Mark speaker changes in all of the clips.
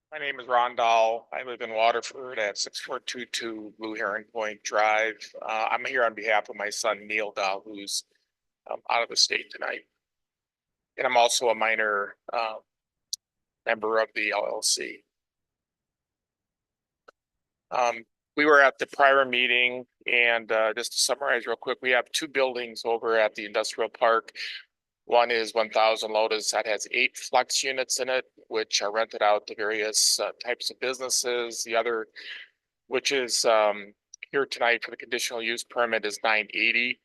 Speaker 1: My name is Ron Dahl. I live in Waterford at 6422 Blue Heron Point Drive. I'm here on behalf of my son Neil Dahl, who's out of the state tonight. And I'm also a minor member of the LLC. We were at the prior meeting, and just to summarize real quick, we have two buildings over at the industrial park. One is 1000 Lotus that has 8 flex units in it, which are rented out to various types of businesses. The other, which is here tonight for the conditional use permit, is 980.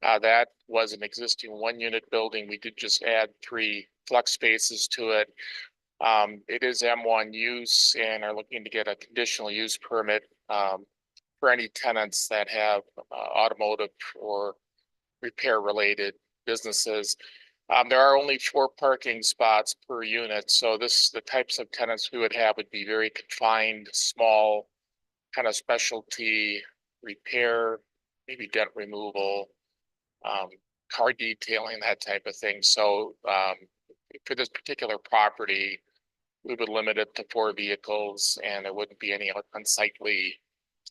Speaker 1: That was an existing 1-unit building. We did just add 3 flex spaces to it. It is M1 use and are looking to get a conditional use permit for any tenants that have automotive or repair related businesses. There are only 4 parking spots per unit, so the types of tenants we would have would be very confined, small, kind of specialty repair, maybe dent removal, car detailing, that type of thing. So for this particular property, we would limit it to 4 vehicles, and there wouldn't be any unsightly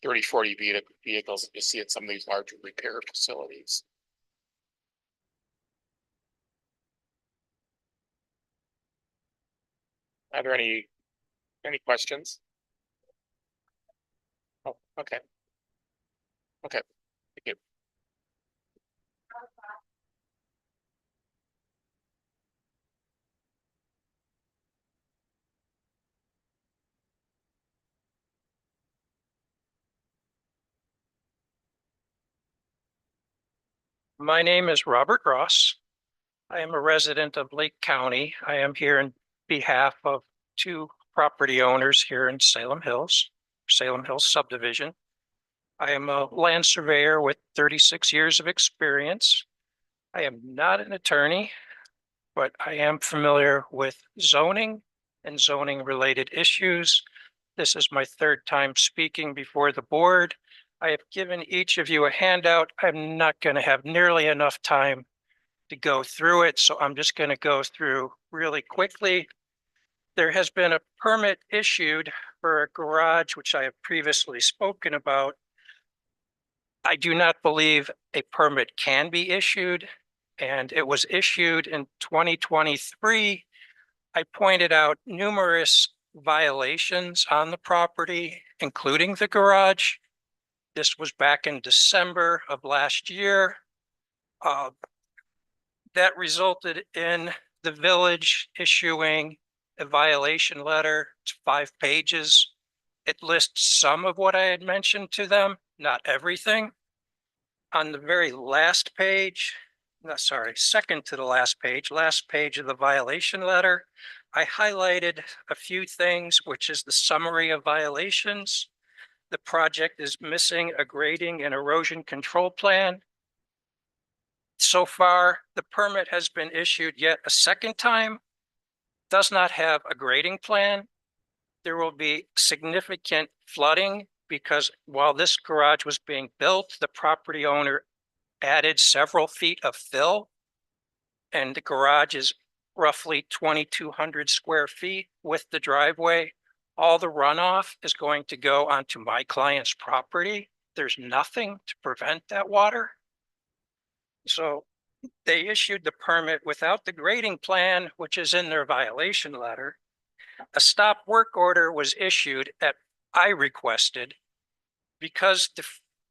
Speaker 1: 30, 40 vehicles that you see at some of these larger repair facilities. Are there any questions? Oh, okay. Okay. Thank you.
Speaker 2: My name is Robert Ross. I am a resident of Lake County. I am here in behalf of 2 property owners here in Salem Hills subdivision. I am a land surveyor with 36 years of experience. I am not an attorney, but I am familiar with zoning and zoning related issues. This is my 3rd time speaking before the board. I have given each of you a handout. I'm not going to have nearly enough time to go through it, so I'm just going to go through really quickly. There has been a permit issued for a garage, which I have previously spoken about. I do not believe a permit can be issued, and it was issued in 2023. I pointed out numerous violations on the property, including the garage. This was back in December of last year. That resulted in the village issuing a violation letter. It's 5 pages. It lists some of what I had mentioned to them, not everything. On the very last page, no, sorry, second to the last page of the violation letter, I highlighted a few things, which is the summary of violations. The project is missing a grading and erosion control plan. So far, the permit has been issued yet a 2nd time, does not have a grading plan. There will be significant flooding because while this garage was being built, the property owner added several feet of fill, and the garage is roughly 2,200 square feet with the driveway. All the runoff is going to go onto my client's property. There's nothing to prevent that water. So they issued the permit without the grading plan, which is in their violation letter. A stop work order was issued at I requested because the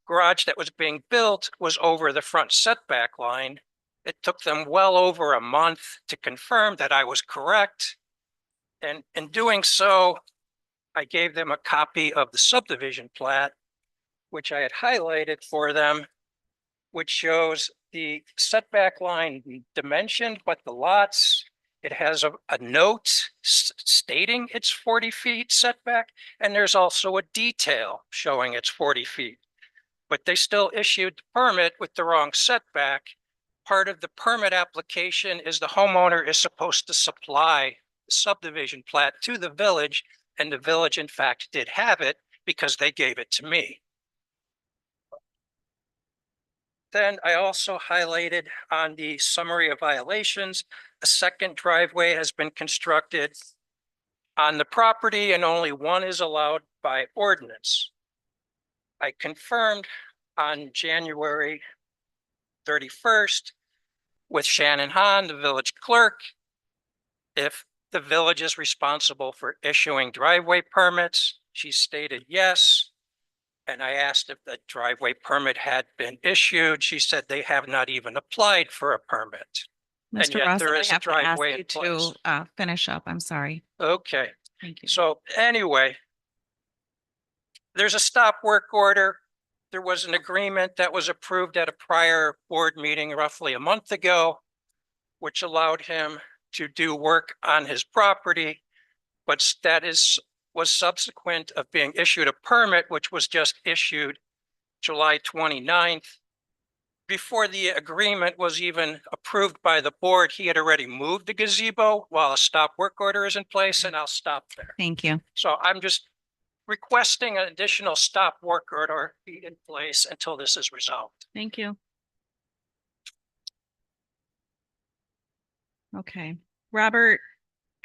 Speaker 2: garage that was being built was over the front setback line. It took them well over a month to confirm that I was correct. And in doing so, I gave them a copy of the subdivision plat, which I had highlighted for them, which shows the setback line dimensioned, but the lots, it has a note stating it's 40 feet setback, and there's also a detail showing it's 40 feet. But they still issued the permit with the wrong setback. Part of the permit application is the homeowner is supposed to supply the subdivision plat to the village, and the village, in fact, did have it because they gave it to me. Then I also highlighted on the summary of violations, a 2nd driveway has been constructed. on the property and only one is allowed by ordinance. I confirmed on January 31st with Shannon Hahn, the village clerk, if the village is responsible for issuing driveway permits. She stated yes. And I asked if the driveway permit had been issued. She said they have not even applied for a permit. And
Speaker 3: Mr.
Speaker 2: yet
Speaker 3: Ross,
Speaker 2: there
Speaker 3: I
Speaker 2: is a
Speaker 3: have to ask
Speaker 2: driveway
Speaker 3: you
Speaker 2: in place.
Speaker 3: to finish up. I'm sorry.
Speaker 2: Okay,
Speaker 3: Thank you.
Speaker 2: so anyway, there's a stop work order. There was an agreement that was approved at a prior board meeting roughly a month ago, which allowed him to do work on his property, but that was subsequent of being issued a permit, which was just issued July 29th. Before the agreement was even approved by the board, he had already moved the gazebo while a stop work order is in place, and I'll stop there.
Speaker 3: Thank you.
Speaker 2: So I'm just requesting an additional stop work order be in place until this is resolved.
Speaker 3: Thank you. Okay, Robert,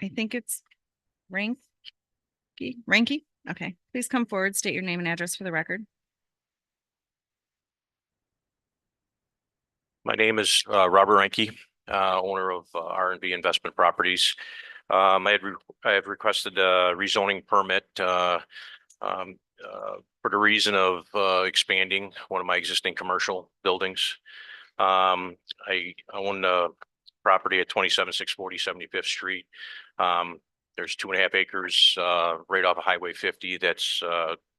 Speaker 3: I think it's Ranky. Ranky? Okay, please come forward, state your name and address for the record.
Speaker 4: My name is Robert Ranke, owner of R&B Investment Properties. I have requested a rezoning permit for the reason of expanding one of my existing commercial buildings. I own a property at 27640 75th Street. There's 2.5 acres right off of Highway 50 that's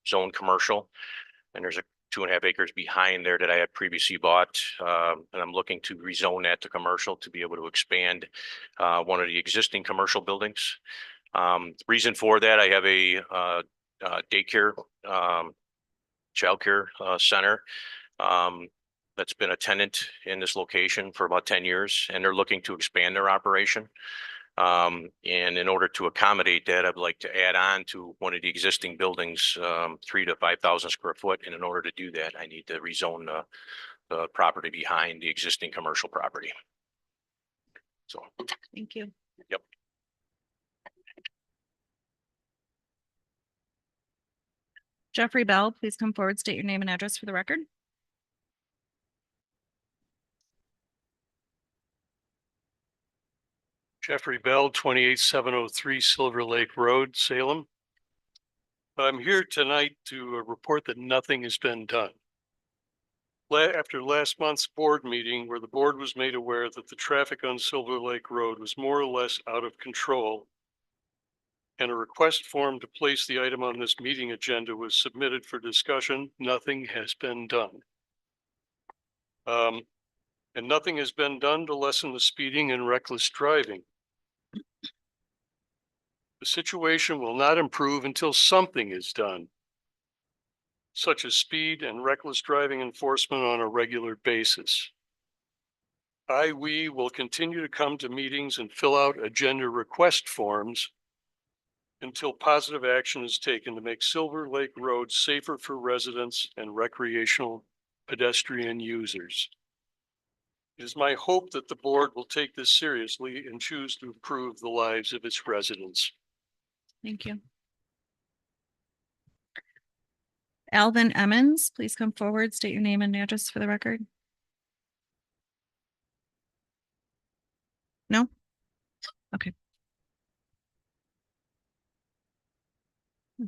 Speaker 4: zoned commercial, and there's a 2.5 acres behind there that I had previously bought, and I'm looking to rezone that to commercial to be able to expand one of the existing commercial buildings. Reason for that, I have a daycare, childcare center that's been a tenant in this location for about 10 years, and they're looking to expand their operation. And in order to accommodate that, I'd like to add on to one of the existing buildings, 3,000 to 5,000 square foot. And in order to do that, I need to rezone the property behind the existing commercial property. So.
Speaker 3: Thank you.
Speaker 4: Yep.
Speaker 3: Jeffrey Bell, please come forward, state your name and address for the record.
Speaker 5: Jeffrey Bell, 28703 Silver Lake Road, Salem. I'm here tonight to report that nothing has been done. After last month's board meeting, where the board was made aware that the traffic on Silver Lake Road was more or less out of control, and a request form to place the item on this meeting agenda was submitted for discussion, nothing has been done. And nothing has been done to lessen the speeding and reckless driving. The situation will not improve until something is done, such as speed and reckless driving enforcement on a regular basis. We will continue to come to meetings and fill out agenda request forms until positive action is taken to make Silver Lake Road safer for residents and recreational pedestrian users. It is my hope that the board will take this seriously and choose to improve the lives of its residents.
Speaker 3: Thank you. Alvin Emmons, please come forward, state your name and address for the record. No? Okay.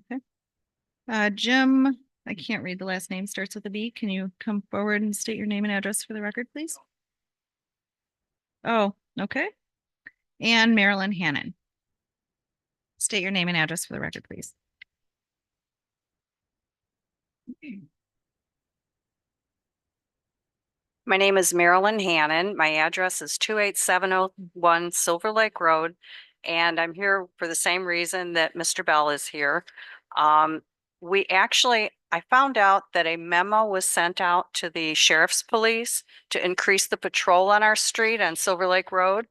Speaker 3: Okay. Jim, I can't read the last name, starts with a B. Can you come forward and state your name and address for the record, please? Oh, okay. And Marilyn Hannon. State your name and address for the record, please.
Speaker 6: My name is Marilyn Hannon. My address is 28701 Silver Lake Road, and I'm here for the same reason that Mr. Bell is here. I found out that a memo was sent out to the sheriff's police to increase the patrol on our street on Silver Lake Road.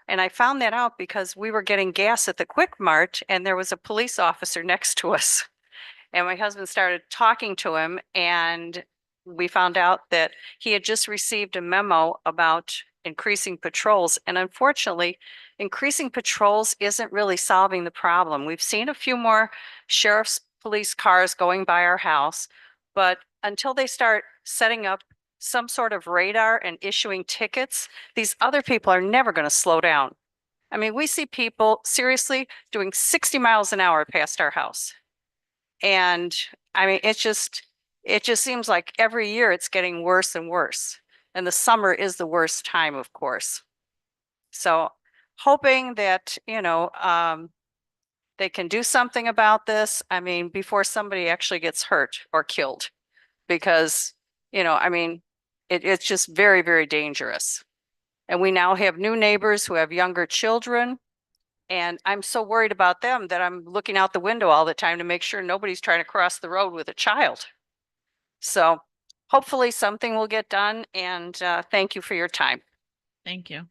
Speaker 6: And I found that out because we were getting gas at the Quick Mart and there was a police officer next to us. And my husband started talking to him, and we found out that he had just received a memo about increasing patrols. And unfortunately, increasing patrols isn't really solving the problem. We've seen a few more sheriff's police cars going by our house, but until they start setting up some sort of radar and issuing tickets, these other people are never going to slow down. I mean, we see people seriously doing 60 miles an hour past our house. And I mean, it just seems like every year it's getting worse and worse. And the summer is the worst time, of course. So hoping that, they can do something about this. I mean, before somebody actually gets hurt or killed, because, I mean, it's just very, very dangerous. And we now have new neighbors who have younger children. And I'm so worried about them that I'm looking out the window all the time to make sure nobody's trying to cross the road with a child. So hopefully something will get done, and thank you for your time.
Speaker 3: Thank you.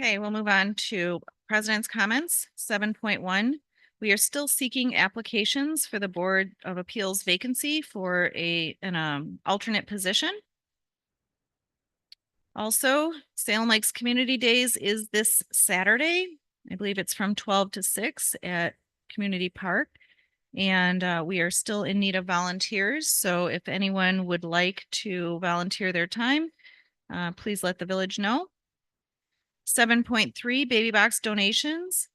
Speaker 3: Okay, we'll move on to President's comments. 7.1. We are still seeking applications for the Board of Appeals vacancy for an alternate position. Also, Salem Lakes Community Days is this Saturday. I believe it's from 12 to 6 at Community Park. And we are still in need of volunteers. So if anyone would like to volunteer their time, please let the village know. 7.3, baby box donations.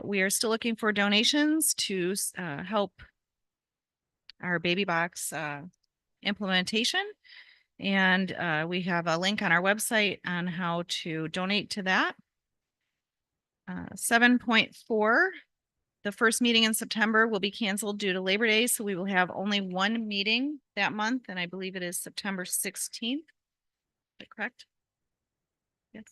Speaker 3: We are still looking for donations to help our baby box implementation. And we have a link on our website on how to donate to that. 7.4, the first meeting in September will be canceled due to Labor Day, so we will have only one meeting that month, and I believe it is September 16th. Is that correct? Yes.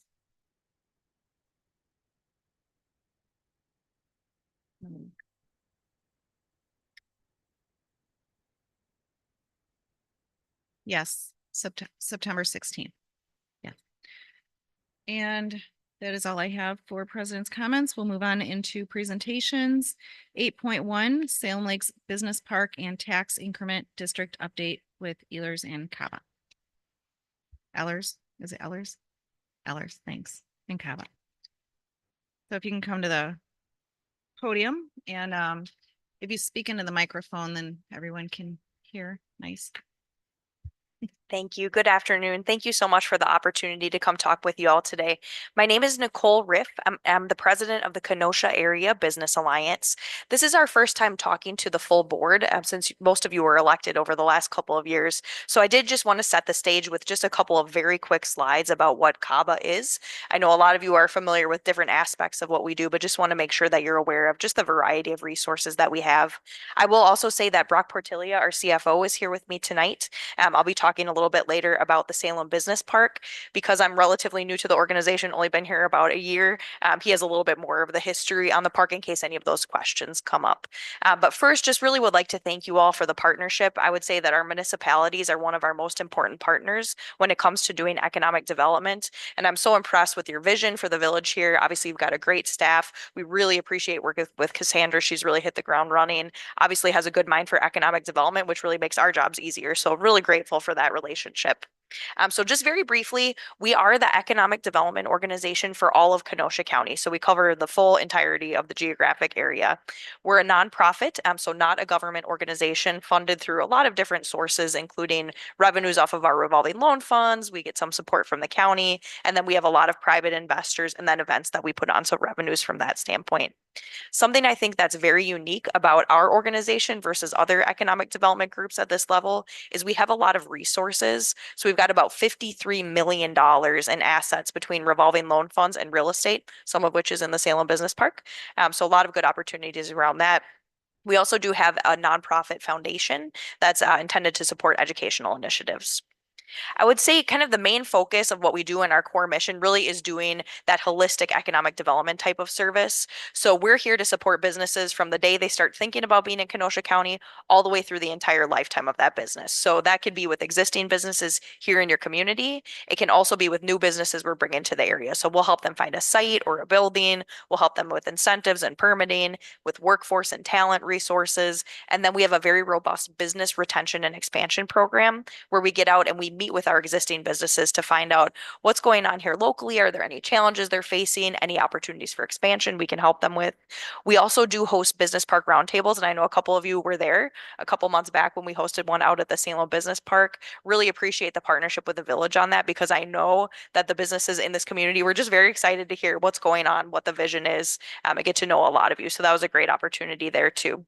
Speaker 3: Yes, September 16th. Yeah. And that is all I have for President's comments. We'll move on into presentations. 8.1, Salem Lakes Business Park and Tax Increment District Update with Ehlers and Kava. Ehlers, is it Ehlers? Ehlers, thanks, and Kava. So if you can come to the podium, and if you speak into the microphone, then everyone can hear. Nice.
Speaker 7: Thank you. Good afternoon. Thank you so much for the opportunity to come talk with you all today. My name is Nicole Riff. I'm the president of the Kenosha Area Business Alliance. This is our first time talking to the full board since most of you were elected over the last couple of years. So I did just want to set the stage with just a couple of very quick slides about what CABA is. I know a lot of you are familiar with different aspects of what we do, but just want to make sure that you're aware of just the variety of resources that we have. I will also say that Brock Portilla, our CFO, is here with me tonight. I'll be talking a little bit later about the Salem Business Park. Because I'm relatively new to the organization, only been here about a year, he has a little bit more of the history on the park in case any of those questions come up. But first, just really would like to thank you all for the partnership. I would say that our municipalities are one of our most important partners when it comes to doing economic development. And I'm so impressed with your vision for the village here. Obviously, you've got a great staff. We really appreciate working with Cassandra. She's really hit the ground running. Obviously has a good mind for economic development, which really makes our jobs easier. So really grateful for that relationship. So just very briefly, we are the economic development organization for all of Kenosha County. So we cover the full entirety of the geographic area. We're a nonprofit, so not a government organization, funded through a lot of different sources, including revenues off of our revolving loan funds. We get some support from the county, and then we have a lot of private investors and then events that we put on, so revenues from that standpoint. Something I think that's very unique about our organization versus other economic development groups at this level is we have a lot of resources. So we've got about $53 million in assets between revolving loan funds and real estate, some of which is in the Salem Business Park. So a lot of good opportunities around that. We also do have a nonprofit foundation that's intended to support educational initiatives. I would say kind of the main focus of what we do in our core mission really is doing that holistic economic development type of service. So we're here to support businesses from the day they start thinking about being in Kenosha County all the way through the entire lifetime of that business. So that could be with existing businesses here in your community. It can also be with new businesses we're bringing to the area. So we'll help them find a site or a building. We'll help them with incentives and permitting, with workforce and talent resources. And then we have a very robust business retention and expansion program where we get out and we meet with our existing businesses to find out what's going on here locally. Are there any challenges they're facing? Any opportunities for expansion we can help them with? We also do host business park roundtables, and I know a couple of you were there a couple months back when we hosted one out at the Salem Business Park. Really appreciate the partnership with the village on that, because I know that the businesses in this community were just very excited to hear what's going on, what the vision is, and get to know a lot of you. So that was a great opportunity there too.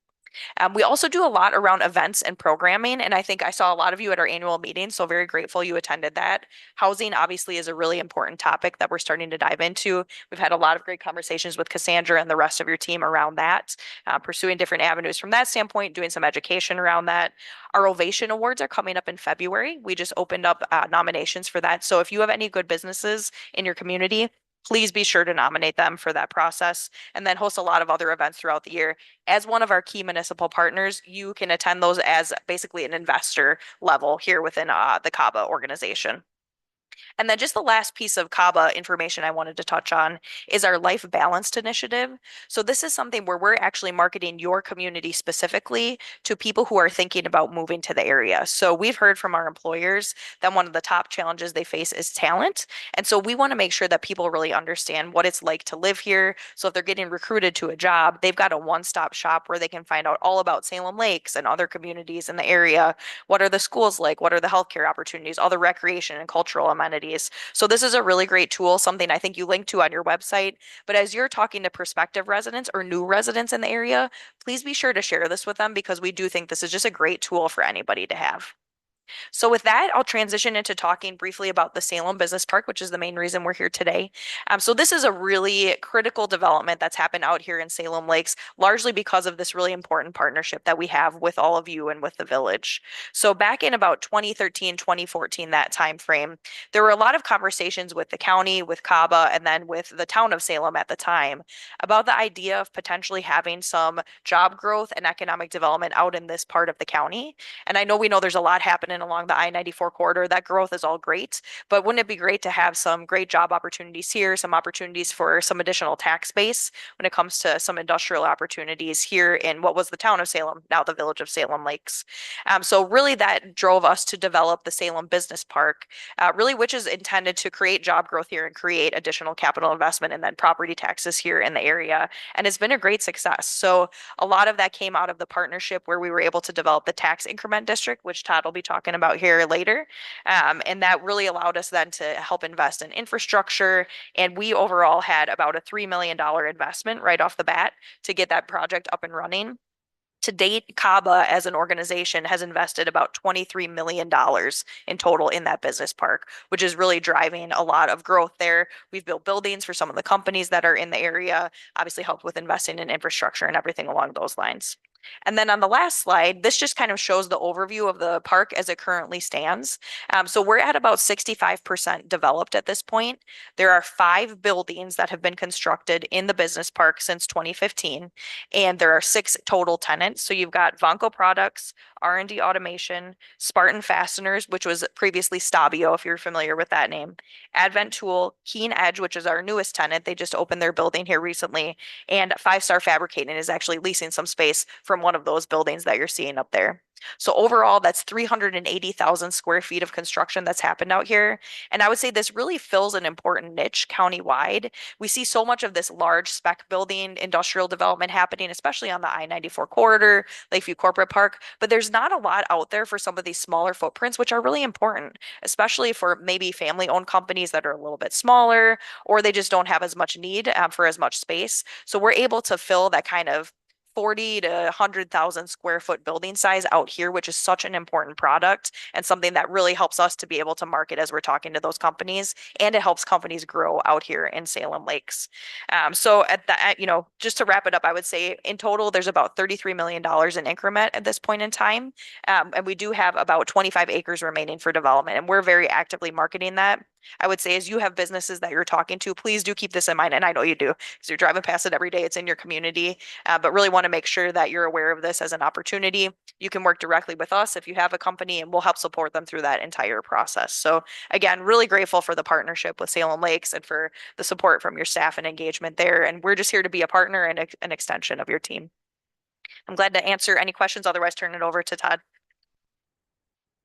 Speaker 7: We also do a lot around events and programming, and I think I saw a lot of you at our annual meeting, so very grateful you attended that. Housing obviously is a really important topic that we're starting to dive into. We've had a lot of great conversations with Cassandra and the rest of your team around that, pursuing different avenues from that standpoint, doing some education around that. Our Ovation Awards are coming up in February. We just opened up nominations for that. So if you have any good businesses in your community, please be sure to nominate them for that process, and then host a lot of other events throughout the year. As one of our key municipal partners, you can attend those as basically an investor level here within the CABA organization. And then just the last piece of CABA information I wanted to touch on is our Life Balanced initiative. So this is something where we're actually marketing your community specifically to people who are thinking about moving to the area. So we've heard from our employers that one of the top challenges they face is talent. And so we want to make sure that people really understand what it's like to live here. So if they're getting recruited to a job, they've got a one-stop shop where they can find out all about Salem Lakes and other communities in the area. What are the schools like? What are the healthcare opportunities? All the recreation and cultural amenities. So this is a really great tool, something I think you link to on your website. But as you're talking to prospective residents or new residents in the area, please be sure to share this with them, because we do think this is just a great tool for anybody to have. So with that, I'll transition into talking briefly about the Salem Business Park, which is the main reason we're here today. So this is a really critical development that's happened out here in Salem Lakes, largely because of this really important partnership that we have with all of you and with the village. So back in about 2013, 2014, that time frame, there were a lot of conversations with the county, with CABA, and then with the town of Salem at the time about the idea of potentially having some job growth and economic development out in this part of the county. And I know we know there's a lot happening along the I-94 corridor. That growth is all great, but wouldn't it be great to have some great job opportunities here, some opportunities for some additional tax base when it comes to some industrial opportunities here in what was the town of Salem, now the village of Salem Lakes. So really that drove us to develop the Salem Business Park, really which is intended to create job growth here and create additional capital investment and then property taxes here in the area. And it's been a great success. So a lot of that came out of the partnership where we were able to develop the tax increment district, which Todd will be talking about here later. And that really allowed us then to help invest in infrastructure. And we overall had about a $3 million investment right off the bat to get that project up and running. To date, CABA as an organization has invested about $23 million in total in that business park, which is really driving a lot of growth there. We've built buildings for some of the companies that are in the area, obviously helped with investing in infrastructure and everything along those lines. And then on the last slide, this just kind of shows the overview of the park as it currently stands. So we're at about 65% developed at this point. There are 5 buildings that have been constructed in the business park since 2015, and there are 6 total tenants. So you've got Vonco Products, R&D Automation, Spartan Fasteners, which was previously Stabio, if you're familiar with that name, Advent Tool, Keen Edge, which is our newest tenant. They just opened their building here recently, and Five Star Fabricating is actually leasing some space from one of those buildings that you're seeing up there. So overall, that's 380,000 square feet of construction that's happened out here. And I would say this really fills an important niche countywide. We see so much of this large spec building industrial development happening, especially on the I-94 corridor, Lakeview Corporate Park, but there's not a lot out there for some of these smaller footprints, which are really important, especially for maybe family-owned companies that are a little bit smaller, or they just don't have as much need for as much space. So we're able to fill that kind of 40 to 100,000 square foot building size out here, which is such an important product and something that really helps us to be able to market as we're talking to those companies, and it helps companies grow out here in Salem Lakes. So at the, just to wrap it up, I would say in total, there's about $33 million in increment at this point in time. And we do have about 25 acres remaining for development, and we're very actively marketing that. I would say as you have businesses that you're talking to, please do keep this in mind. And I know you do because you're driving past it every day. It's in your community, but really want to make sure that you're aware of this as an opportunity. You can work directly with us if you have a company, and we'll help support them through that entire process. So again, really grateful for the partnership with Salem Lakes and for the support from your staff and engagement there. And we're just here to be a partner and an extension of your team. I'm glad to answer any questions. Otherwise, turn it over to Todd.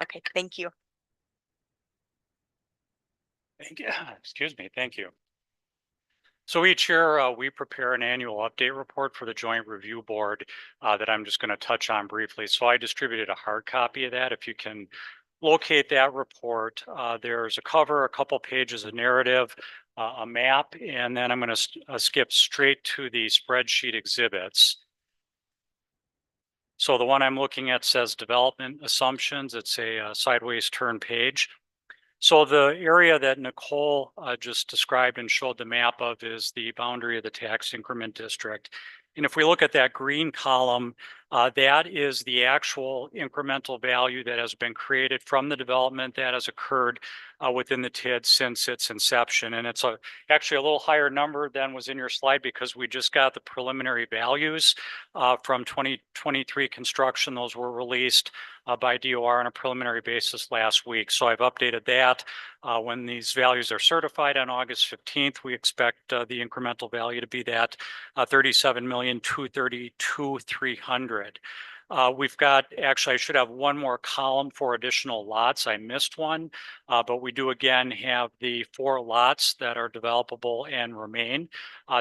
Speaker 7: Okay, thank you.
Speaker 8: Thank you. Excuse me. Thank you. So each year, we prepare an annual update report for the Joint Review Board that I'm just going to touch on briefly. So I distributed a hard copy of that. If you can locate that report, there's a cover, a couple pages of narrative, a map, and then I'm going to skip straight to the spreadsheet exhibits. So the one I'm looking at says development assumptions. It's a sideways turn page. So the area that Nicole just described and showed the map of is the boundary of the tax increment district. And if we look at that green column, that is the actual incremental value that has been created from the development that has occurred within the TID since its inception. And it's actually a little higher number than was in your slide because we just got the preliminary values from 2023 construction. Those were released by DOR on a preliminary basis last week. So I've updated that. When these values are certified on August 15th, we expect the incremental value to be that 37,232,300. We've got, actually, I should have one more column for additional lots. I missed one, but we do again have the 4 lots that are developable and remain.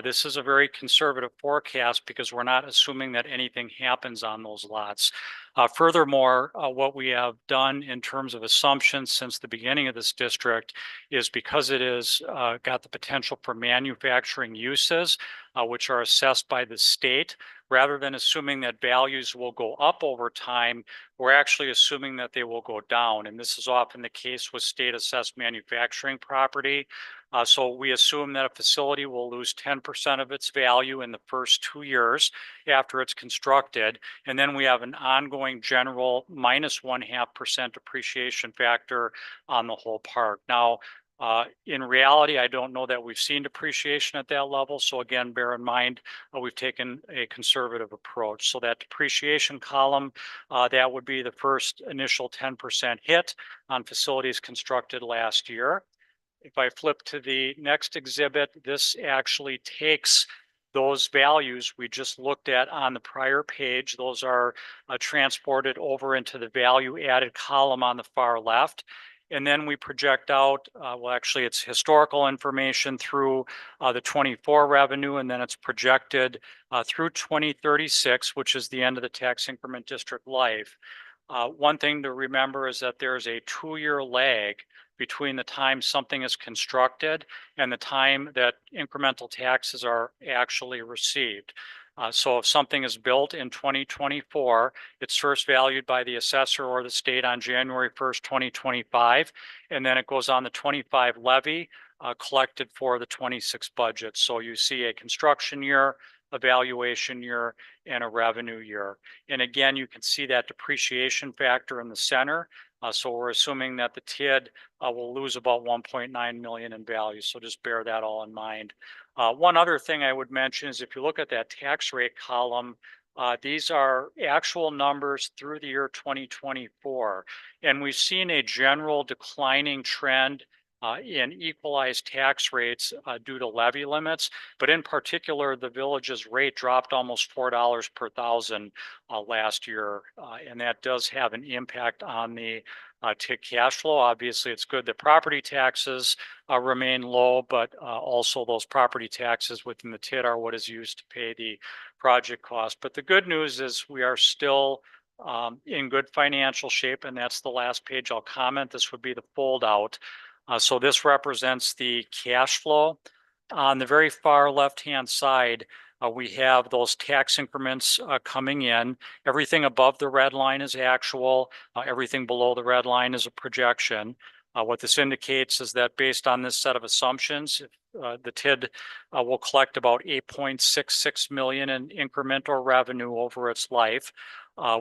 Speaker 8: This is a very conservative forecast because we're not assuming that anything happens on those lots. Furthermore, what we have done in terms of assumptions since the beginning of this district is because it is got the potential for manufacturing uses, which are assessed by the state, rather than assuming that values will go up over time, we're actually assuming that they will go down. And this is often the case with state assessed manufacturing property. So we assume that a facility will lose 10% of its value in the first 2 years after it's constructed. And then we have an ongoing general minus 0.5% depreciation factor on the whole park. Now, in reality, I don't know that we've seen depreciation at that level. So again, bear in mind, we've taken a conservative approach. So that depreciation column, that would be the first initial 10% hit on facilities constructed last year. If I flip to the next exhibit, this actually takes those values we just looked at on the prior page. Those are transported over into the value added column on the far left. And then we project out, well, actually it's historical information through the 24 revenue, and then it's projected through 2036, which is the end of the tax increment district life. One thing to remember is that there's a 2-year lag between the time something is constructed and the time that incremental taxes are actually received. So if something is built in 2024, it's first valued by the assessor or the state on January 1st, 2025, and then it goes on the 25 levy collected for the 26 budget. So you see a construction year, a valuation year, and a revenue year. And again, you can see that depreciation factor in the center. So we're assuming that the TID will lose about 1.9 million in value. So just bear that all in mind. One other thing I would mention is if you look at that tax rate column, these are actual numbers through the year 2024. And we've seen a general declining trend in equalized tax rates due to levy limits, but in particular, the village's rate dropped almost $4 per thousand last year, and that does have an impact on the TID cash flow. Obviously, it's good that property taxes remain low, but also those property taxes within the TID are what is used to pay the project cost. But the good news is we are still in good financial shape, and that's the last page I'll comment. This would be the fold out. So this represents the cash flow. On the very far left-hand side, we have those tax increments coming in. Everything above the red line is actual. Everything below the red line is a projection. What this indicates is that based on this set of assumptions, the TID will collect about 8.66 million in incremental revenue over its life.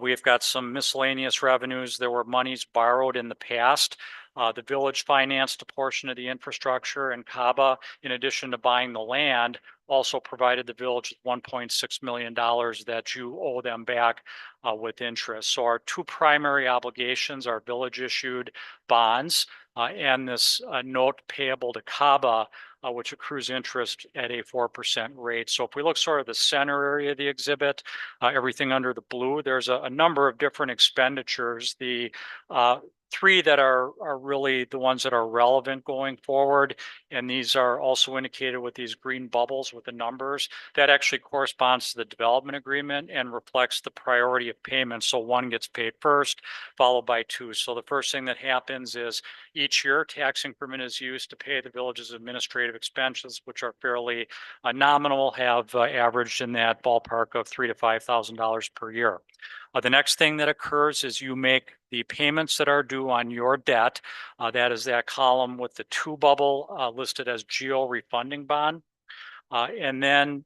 Speaker 8: We've got some miscellaneous revenues. There were monies borrowed in the past. The village financed a portion of the infrastructure, and CABA, in addition to buying the land, also provided the village with $1.6 million that you owe them back with interest. So our 2 primary obligations are village issued bonds and this note payable to CABA, which accrues interest at a 4% rate. So if we look sort of the center area of the exhibit, everything under the blue, there's a number of different expenditures. The three that are really the ones that are relevant going forward. And these are also indicated with these green bubbles with the numbers. That actually corresponds to the development agreement and reflects the priority of payment. So one gets paid first, followed by two. So the first thing that happens is each year tax increment is used to pay the village's administrative expenses, which are fairly nominal, have averaged in that ballpark of $3,000 to $5,000 per year. The next thing that occurs is you make the payments that are due on your debt. That is that column with the two bubble listed as geo refunding bond. And then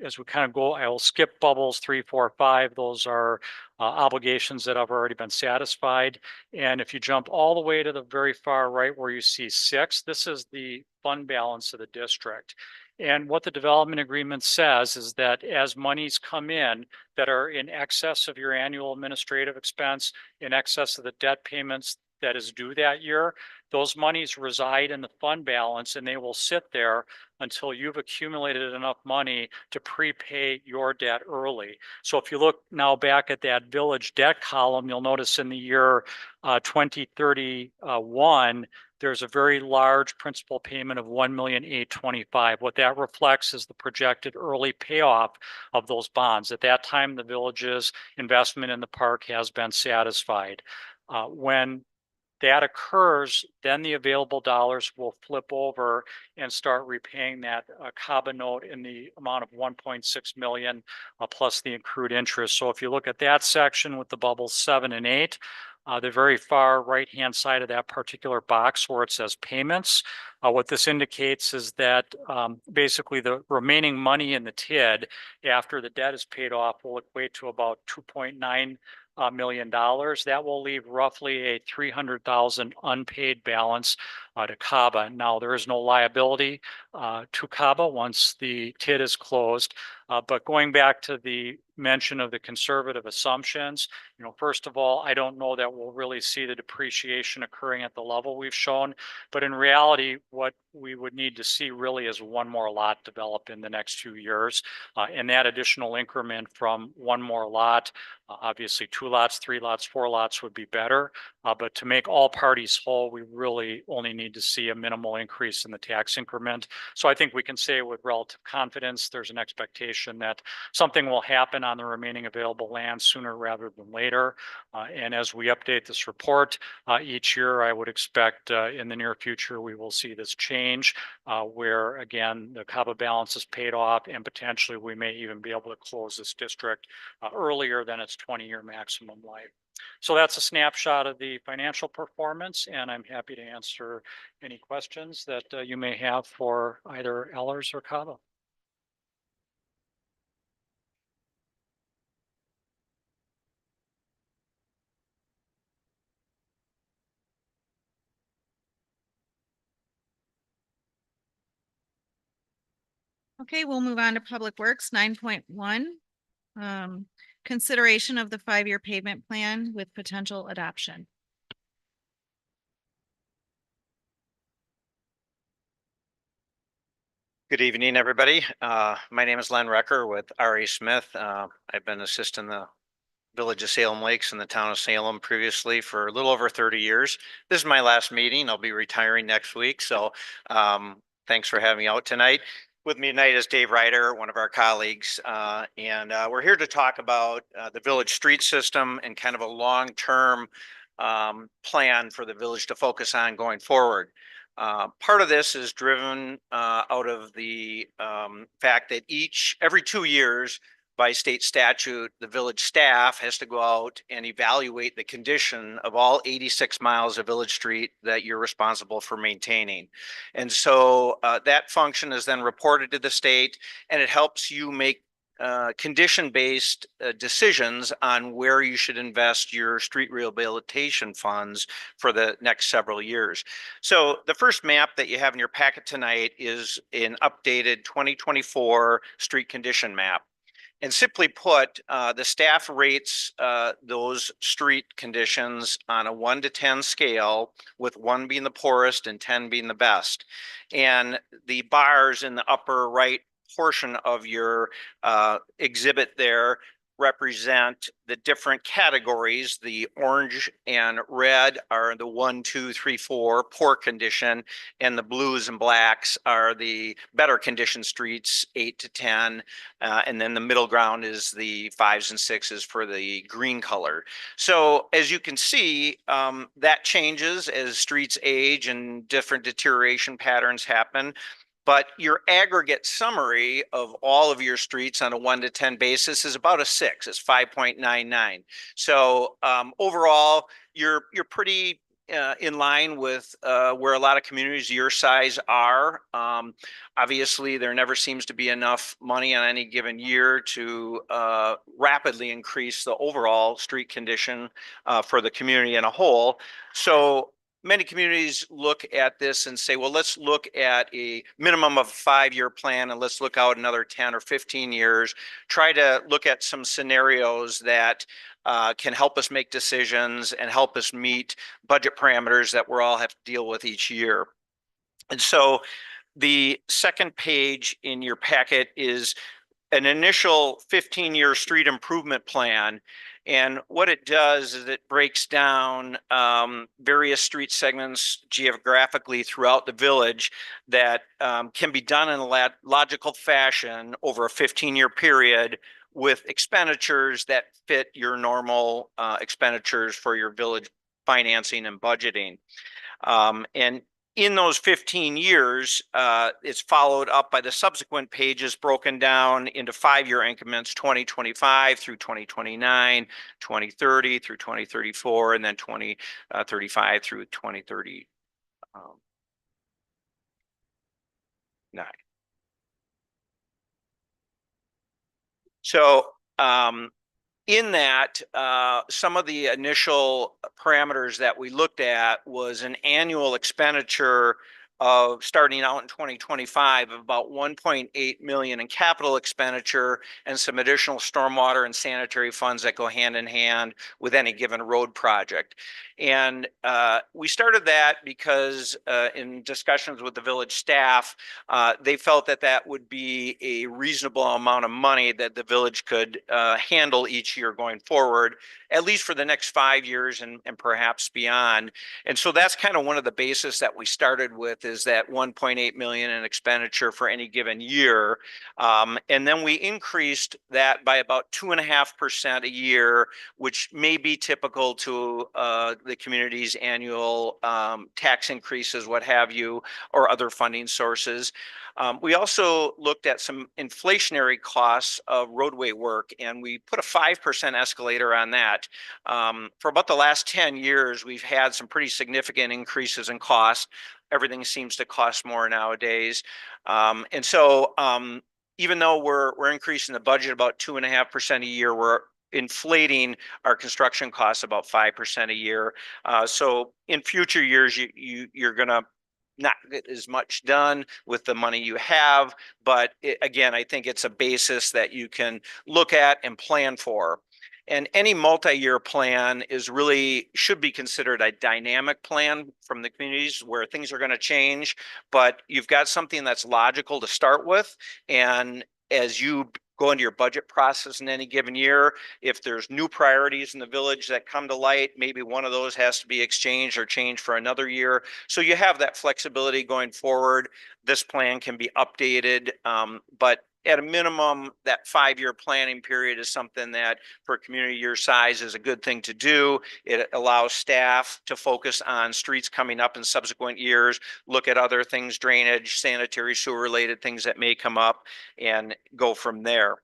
Speaker 8: as we kind of go, I will skip bubbles 3, 4, 5. Those are obligations that have already been satisfied. And if you jump all the way to the very far right where you see 6, this is the fund balance of the district. And what the development agreement says is that as monies come in that are in excess of your annual administrative expense, in excess of the debt payments that is due that year, those monies reside in the fund balance and they will sit there until you've accumulated enough money to prepay your debt early. So if you look now back at that village debt column, you'll notice in the year 2031, there's a very large principal payment of $1,825,000. What that reflects is the projected early payoff of those bonds. At that time, the village's investment in the park has been satisfied. When that occurs, then the available dollars will flip over and start repaying that CABA note in the amount of 1.6 million plus the accrued interest. So if you look at that section with the bubbles 7 and 8, the very far right-hand side of that particular box where it says payments, what this indicates is that basically the remaining money in the TID after the debt is paid off will equate to about $2.9 million. That will leave roughly a 300,000 unpaid balance to CABA. Now, there is no liability to CABA once the TID is closed. But going back to the mention of the conservative assumptions, first of all, I don't know that we'll really see the depreciation occurring at the level we've shown. But in reality, what we would need to see really is one more lot develop in the next 2 years. And that additional increment from one more lot, obviously 2 lots, 3 lots, 4 lots would be better. But to make all parties whole, we really only need to see a minimal increase in the tax increment. So I think we can say with relative confidence, there's an expectation that something will happen on the remaining available land sooner rather than later. And as we update this report each year, I would expect in the near future, we will see this change where again, the CABA balance is paid off and potentially we may even be able to close this district earlier than its 20-year maximum life. So that's a snapshot of the financial performance, and I'm happy to answer any questions that you may have for either Ellers or CABA.
Speaker 3: Okay, we'll move on to Public Works 9.1. Consideration of the 5-year pavement plan with potential adoption.
Speaker 9: Good evening, everybody. My name is Len Recker with R.A. Smith. I've been assisting the Village of Salem Lakes in the town of Salem previously for a little over 30 years. This is my last meeting. I'll be retiring next week. So thanks for having me out tonight. With me tonight is Dave Ryder, one of our colleagues, and we're here to talk about the village street system and kind of a long-term plan for the village to focus on going forward. Part of this is driven out of the fact that every 2 years by state statute, the village staff has to go out and evaluate the condition of all 86 miles of village street that you're responsible for maintaining. And so that function is then reported to the state, and it helps you make condition-based decisions on where you should invest your street rehabilitation funds for the next several years. So the first map that you have in your packet tonight is an updated 2024 street condition map. And simply put, the staff rates those street conditions on a 1 to 10 scale, with 1 being the poorest and 10 being the best. And the bars in the upper right portion of your exhibit there represent the different categories. The orange and red are the 1, 2, 3, 4 poor condition, and the blues and blacks are the better condition streets, 8 to 10. And then the middle ground is the 5s and 6s for the green color. So as you can see, that changes as streets age and different deterioration patterns happen. But your aggregate summary of all of your streets on a 1 to 10 basis is about a 6. It's 5.99. So overall, you're pretty in line with where a lot of communities your size are. Obviously, there never seems to be enough money on any given year to rapidly increase the overall street condition for the community in a whole. So many communities look at this and say, well, let's look at a minimum of a 5-year plan and let's look out another 10 or 15 years, try to look at some scenarios that can help us make decisions and help us meet budget parameters that we all have to deal with each year. And so the second page in your packet is an initial 15-year street improvement plan. And what it does is it breaks down various street segments geographically throughout the village that can be done in a logical fashion over a 15-year period with expenditures that fit your normal expenditures for your village financing and budgeting. And in those 15 years, it's followed up by the subsequent pages broken down into 5-year increments, 2025 through 2029, 2030 through 2034, and then 2035 through 2039. So in that, some of the initial parameters that we looked at was an annual expenditure of starting out in 2025 of about 1.8 million in capital expenditure and some additional stormwater and sanitary funds that go hand in hand with any given road project. And we started that because in discussions with the village staff, they felt that that would be a reasonable amount of money that the village could handle each year going forward, at least for the next 5 years and perhaps beyond. And so that's kind of one of the bases that we started with, is that 1.8 million in expenditure for any given year. And then we increased that by about 2.5% a year, which may be typical to the community's annual tax increases, what have you, or other funding sources. We also looked at some inflationary costs of roadway work, and we put a 5% escalator on that. For about the last 10 years, we've had some pretty significant increases in cost. Everything seems to cost more nowadays. And so even though we're increasing the budget about 2.5% a year, we're inflating our construction costs about 5% a year. So in future years, you're going to not get as much done with the money you have. But again, I think it's a basis that you can look at and plan for. And any multi-year plan should be considered a dynamic plan from the communities where things are going to change, but you've got something that's logical to start with. And as you go into your budget process in any given year, if there's new priorities in the village that come to light, maybe one of those has to be exchanged or changed for another year. So you have that flexibility going forward. This plan can be updated, but at a minimum, that 5-year planning period is something that for a community your size is a good thing to do. It allows staff to focus on streets coming up in subsequent years, look at other things, drainage, sanitary, sewer related things that may come up, and go from there.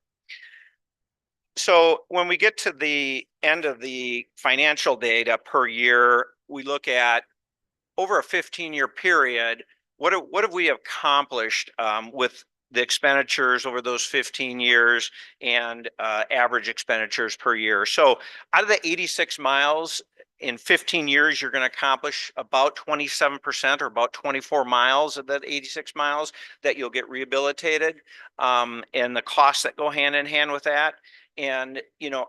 Speaker 9: So when we get to the end of the financial data per year, we look at over a 15-year period, what have we accomplished with the expenditures over those 15 years and average expenditures per year. So out of the 86 miles in 15 years, you're going to accomplish about 27% or about 24 miles of that 86 miles that you'll get rehabilitated, and the costs that go hand in hand with that. And,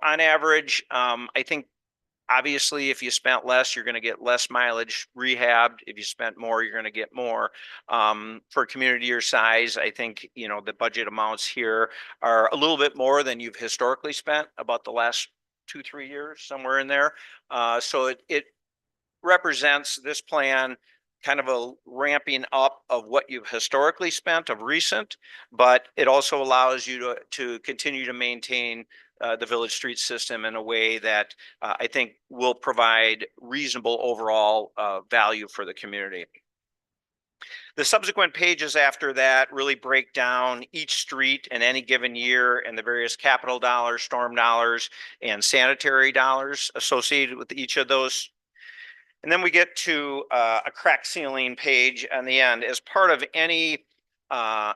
Speaker 9: on average, I think Obviously, if you spent less, you're going to get less mileage rehabbed. If you spent more, you're going to get more. For a community your size, I think, you know, the budget amounts here are a little bit more than you've historically spent about the last 2-3 years, somewhere in there. So it represents this plan kind of a ramping up of what you've historically spent of recent, but it also allows you to continue to maintain the village street system in a way that I think will provide reasonable overall value for the community. The subsequent pages after that really break down each street in any given year and the various capital dollars, storm dollars, and sanitary dollars associated with each of those. And then we get to a crack ceiling page on the end. As part of any the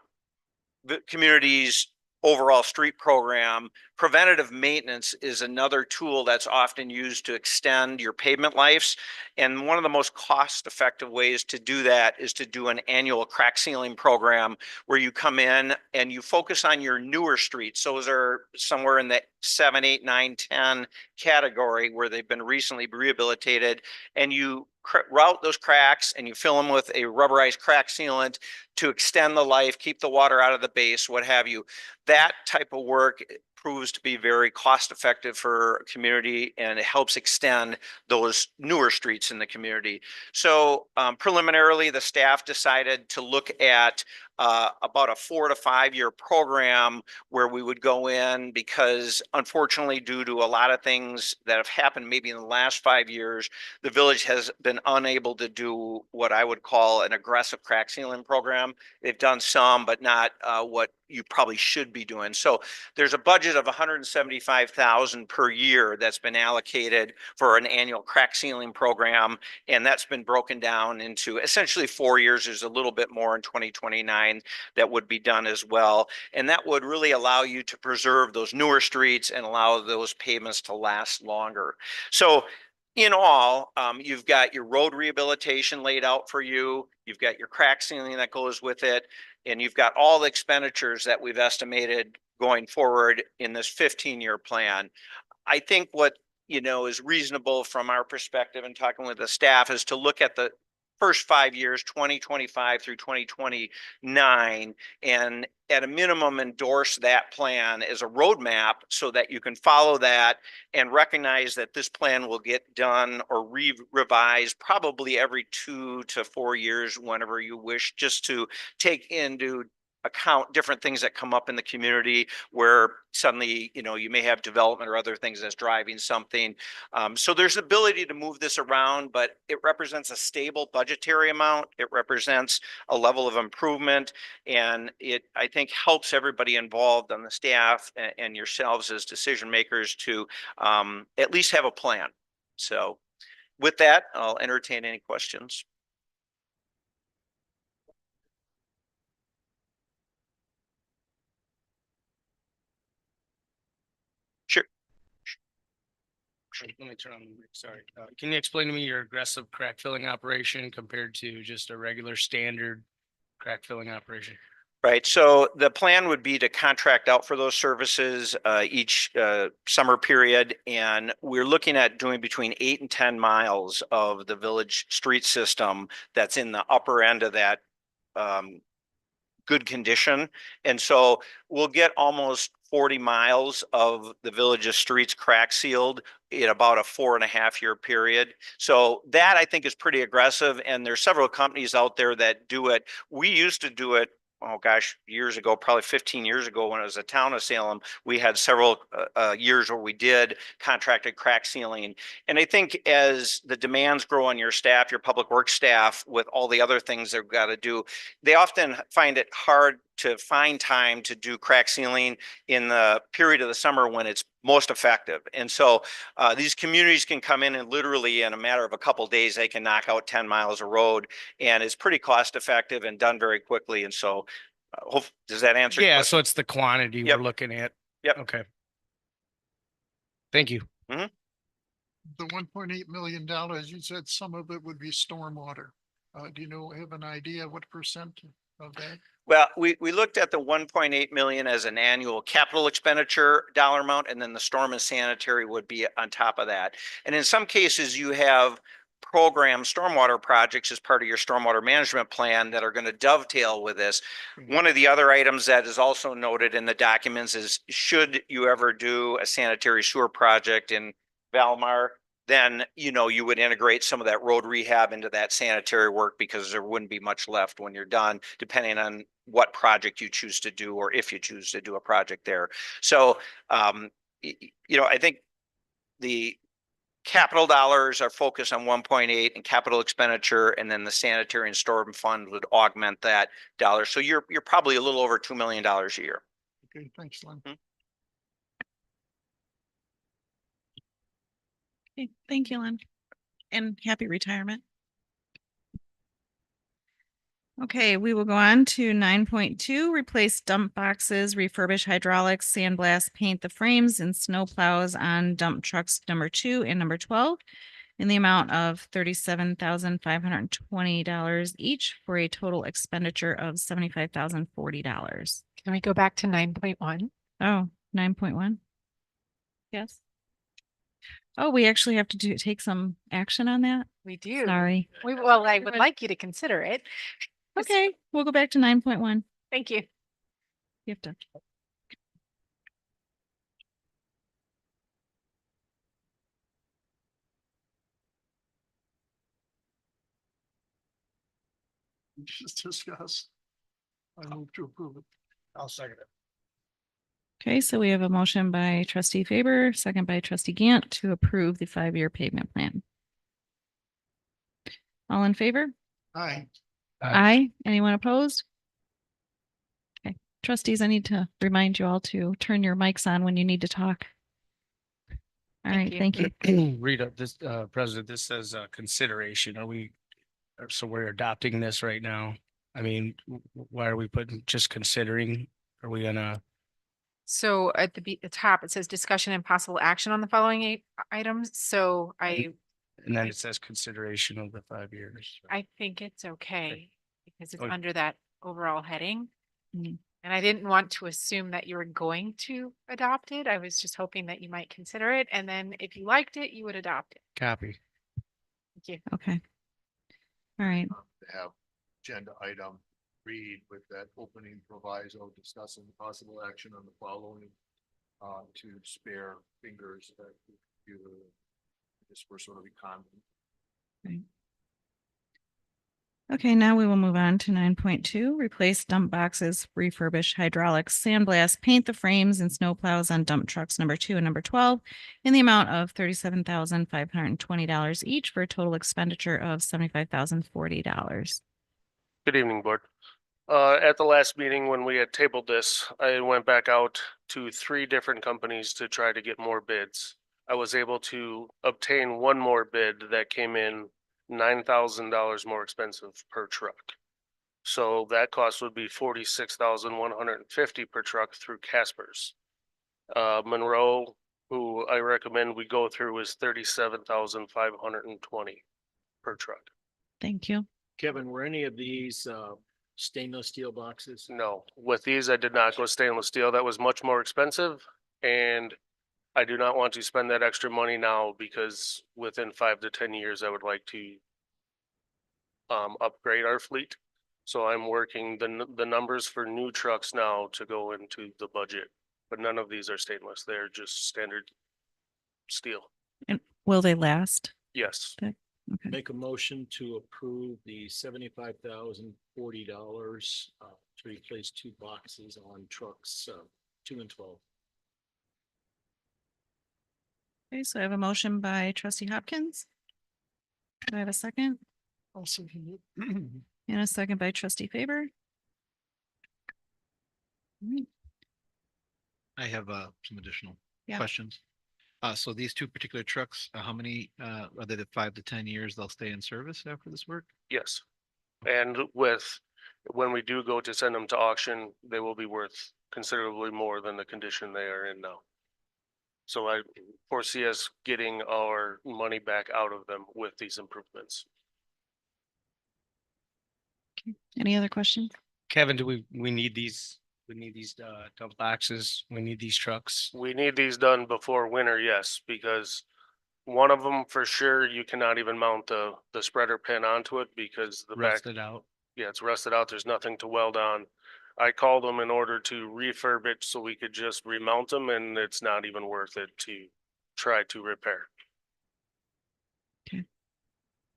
Speaker 9: community's overall street program, preventative maintenance is another tool that's often used to extend your pavement lives. And one of the most cost-effective ways to do that is to do an annual crack sealing program where you come in and you focus on your newer streets. Those are somewhere in the 7, 8, 9, 10 category where they've been recently rehabilitated, and you route those cracks and you fill them with a rubberized crack sealant to extend the life, keep the water out of the base, what have you. That type of work proves to be very cost effective for a community, and it helps extend those newer streets in the community. So preliminarily, the staff decided to look at about a 4 to 5 year program where we would go in, because unfortunately, due to a lot of things that have happened maybe in the last 5 years, the village has been unable to do what I would call an aggressive crack sealing program. They've done some, but not what you probably should be doing. So there's a budget of $175,000 per year that's been allocated for an annual crack sealing program, and that's been broken down into essentially 4 years. There's a little bit more in 2029 that would be done as well, and that would really allow you to preserve those newer streets and allow those pavements to last longer. So in all, you've got your road rehabilitation laid out for you. You've got your crack sealing that goes with it, and you've got all the expenditures that we've estimated going forward in this 15-year plan. I think what, you know, is reasonable from our perspective and talking with the staff is to look at the first 5 years, 2025 through 2029, and at a minimum endorse that plan as a roadmap so that you can follow that and recognize that this plan will get done or revised probably every 2 to 4 years whenever you wish, just to take into account different things that come up in the community where suddenly, you know, you may have development or other things that's driving something. So there's an ability to move this around, but it represents a stable budgetary amount. It represents a level of improvement, and it, I think, helps everybody involved on the staff and yourselves as decision makers to at least have a plan. So with that, I'll entertain any questions. Sure.
Speaker 10: Let me turn on the mic, sorry. Can you explain to me your aggressive crack filling operation compared to just a regular standard crack filling operation?
Speaker 9: Right. So the plan would be to contract out for those services each summer period. And we're looking at doing between 8 and 10 miles of the village street system that's in the upper end of that good condition. And so we'll get almost 40 miles of the village's streets crack sealed in about a 4.5 year period. So that, I think, is pretty aggressive. And there's several companies out there that do it. We used to do it, oh gosh, years ago, probably 15 years ago when it was the town of Salem. We had several years where we did contracted crack sealing. And I think as the demands grow on your staff, your public works staff, with all the other things they've got to do, they often find it hard to find time to do crack sealing in the period of the summer when it's most effective. And so these communities can come in and literally in a matter of a couple of days, they can knock out 10 miles of road, and it's pretty cost effective and done very quickly. And so does that answer?
Speaker 10: Yeah, so it's the quantity
Speaker 9: Yep.
Speaker 10: we're looking at.
Speaker 9: Yep.
Speaker 10: Okay. Thank you.
Speaker 11: The $1.8 million, you said some of it would be stormwater. Do you know, have an idea what percent of that?
Speaker 9: Well, we looked at the 1.8 million as an annual capital expenditure dollar amount, and then the storm and sanitary would be on top of that. And in some cases, you have program stormwater projects as part of your stormwater management plan that are going to dovetail with this. One of the other items that is also noted in the documents is, should you ever do a sanitary sewer project in Valmar, then, you would integrate some of that road rehab into that sanitary work, because there wouldn't be much left when you're done, depending on what project you choose to do, or if you choose to do a project there. So, I think the capital dollars are focused on 1.8 and capital expenditure, and then the sanitary and storm fund would augment that dollar. So you're probably a little over $2 million a year.
Speaker 11: Okay, thanks, Lynn.
Speaker 3: Okay, thank you, Lynn. And happy retirement. Okay, we will go on to 9.2, replace dump boxes, refurbish hydraulics, sandblast, paint the frames and snow plows on dump trucks number 2 and number 12 in the amount of $37,520 each, for a total expenditure of $75,040.
Speaker 12: Can we go back to 9.1?
Speaker 3: Oh, 9.1. Yes. Oh, we actually have to take some action on that?
Speaker 12: We do.
Speaker 3: Sorry.
Speaker 12: Well, I would like you to consider it.
Speaker 3: Okay, we'll go back to 9.1.
Speaker 12: Thank you.
Speaker 3: You have to.
Speaker 11: Just discuss. I move to approve it.
Speaker 10: I'll second it.
Speaker 3: Okay, so we have a motion by trustee Faber, second by trustee Gant to approve the 5-year pavement plan. All in favor?
Speaker 11: Aye.
Speaker 3: Aye. Anyone opposed? Okay, trustees, I need to remind you all to turn your mics on when you need to talk. All
Speaker 12: Thank
Speaker 3: right,
Speaker 12: you.
Speaker 3: thank you.
Speaker 10: Rita, this, President, this says, consideration. So we're adopting this right now? I mean, why are we putting just considering? Are we gonna?
Speaker 12: So at the top, it says discussion and possible action on the following items. So
Speaker 10: And then it says consideration of the 5 years.
Speaker 12: I think it's okay because it's
Speaker 10: Okay.
Speaker 12: under that overall heading.
Speaker 3: Mhm.
Speaker 12: And I didn't want to assume that you were going to adopt it. I was just hoping that you might consider it. And then if you liked it, you would adopt it.
Speaker 10: Copy.
Speaker 12: Thank you.
Speaker 3: Okay. All right,
Speaker 11: To have agenda item read with that opening proviso discussing possible action on the following to spare fingers that you just were sort of economy.
Speaker 3: okay, now we will move on to 9.2, replace dump boxes, refurbish hydraulics, sandblast, paint the frames and snow plows on dump trucks number 2 and number 12 in the amount of $37,520 each, for a total expenditure of $75,040.
Speaker 13: Good evening, Board. At the last meeting, when we had tabled this, I went back out to 3 different companies to try to get more bids. I was able to obtain one more bid that came in $9,000 more expensive per truck. So that cost would be $46,150 per truck through Casper's. Monroe, who I recommend we go through, is $37,520 per truck.
Speaker 3: Thank you.
Speaker 14: Kevin, were any of these stainless steel boxes?
Speaker 13: No, with these, I did not go stainless steel. That was much more expensive. And I do not want to spend that extra money now, because within 5 to 10 years, I would like to upgrade our fleet. So I'm working the numbers for new trucks now to go into the budget, but none of these are stainless. They're just standard steel.
Speaker 3: And will they last?
Speaker 13: Yes.
Speaker 3: Okay.
Speaker 14: Make a motion to approve the $75,040 to replace 2 boxes on trucks 2 and 12.
Speaker 3: Okay, so I have a motion by trustee Hopkins. Do I have a second?
Speaker 11: Also,
Speaker 3: And a second by trustee Faber. All right.
Speaker 15: I have some additional
Speaker 3: Yeah.
Speaker 15: questions. So these 2 particular trucks, how many, are they the 5 to 10 years they'll stay in service after this work?
Speaker 13: Yes. And when we do go to send them to auction, they will be worth considerably more than the condition they are in now. So I foresee us getting our money back out of them with these improvements.
Speaker 3: Any other questions?
Speaker 10: Kevin, we need these, dump boxes, we need these trucks.
Speaker 13: We need these done before winter, yes, because one of them for sure, you cannot even mount the spreader pin onto it because the back,
Speaker 10: Rusted out.
Speaker 13: yeah, it's rusted out. There's nothing to weld on. I called them in order to refurb it so we could just remount them, and it's not even worth it to try to repair.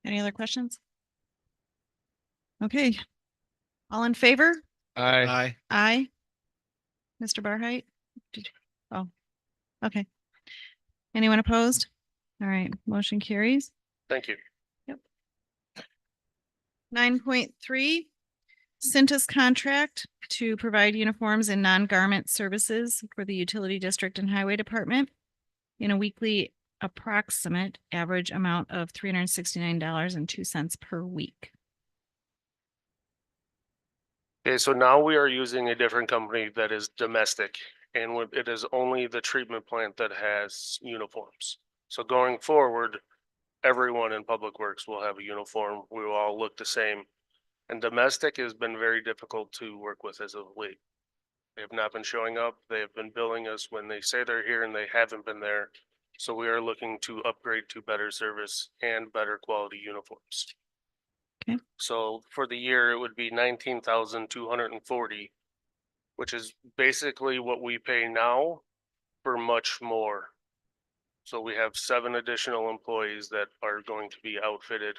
Speaker 3: Any other questions? Okay. All in favor?
Speaker 10: Aye.
Speaker 3: Aye. Mr. Barheit? Oh, okay. Anyone opposed? All right, motion carries.
Speaker 13: Thank you.
Speaker 3: 9.3, Cintas contract to provide uniforms and non-garment services for the utility district and highway department in a weekly approximate average amount of $369.02 per week.
Speaker 13: Okay, so now we are using a different company that is domestic, and it is only the treatment plant that has uniforms. So going forward, everyone in Public Works will have a uniform. We will all look the same. And domestic has been very difficult to work with as of late. They have not been showing up. They have been billing us when they say they're here and they haven't been there. So we are looking to upgrade to better service and better quality uniforms.
Speaker 3: Okay.
Speaker 13: So for the year, it would be 19,240, which is basically what we pay now for much more. So we have 7 additional employees that are going to be outfitted,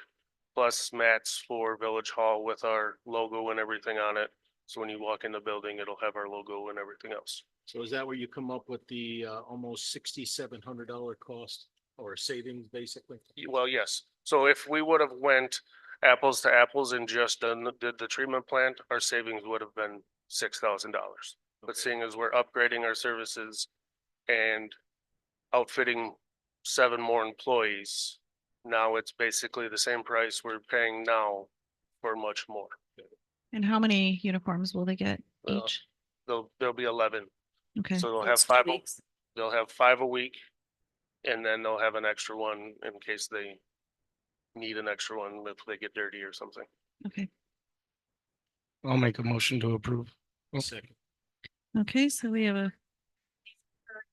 Speaker 13: plus mats for Village Hall with our logo and everything on it. So when you walk in the building, it'll have our logo and everything else.
Speaker 14: So is that where you come up with the almost $6,700 cost or savings, basically?
Speaker 13: Well, yes. So if we would have went apples to apples and just did the treatment plant, our savings would have been $6,000. But seeing as we're upgrading our services and outfitting 7 more employees, now it's basically the same price we're paying now for much more.
Speaker 3: And how many uniforms will they get
Speaker 13: Well,
Speaker 3: each?
Speaker 13: There'll be 11.
Speaker 3: Okay.
Speaker 13: So they'll have
Speaker 6: That's 2
Speaker 13: 5,
Speaker 6: weeks.
Speaker 13: they'll have 5 a week. And then they'll have an extra one in case they need an extra one if they get dirty or something.
Speaker 3: Okay.
Speaker 10: I'll make a motion to approve.
Speaker 14: Second.
Speaker 3: Okay, so we have a,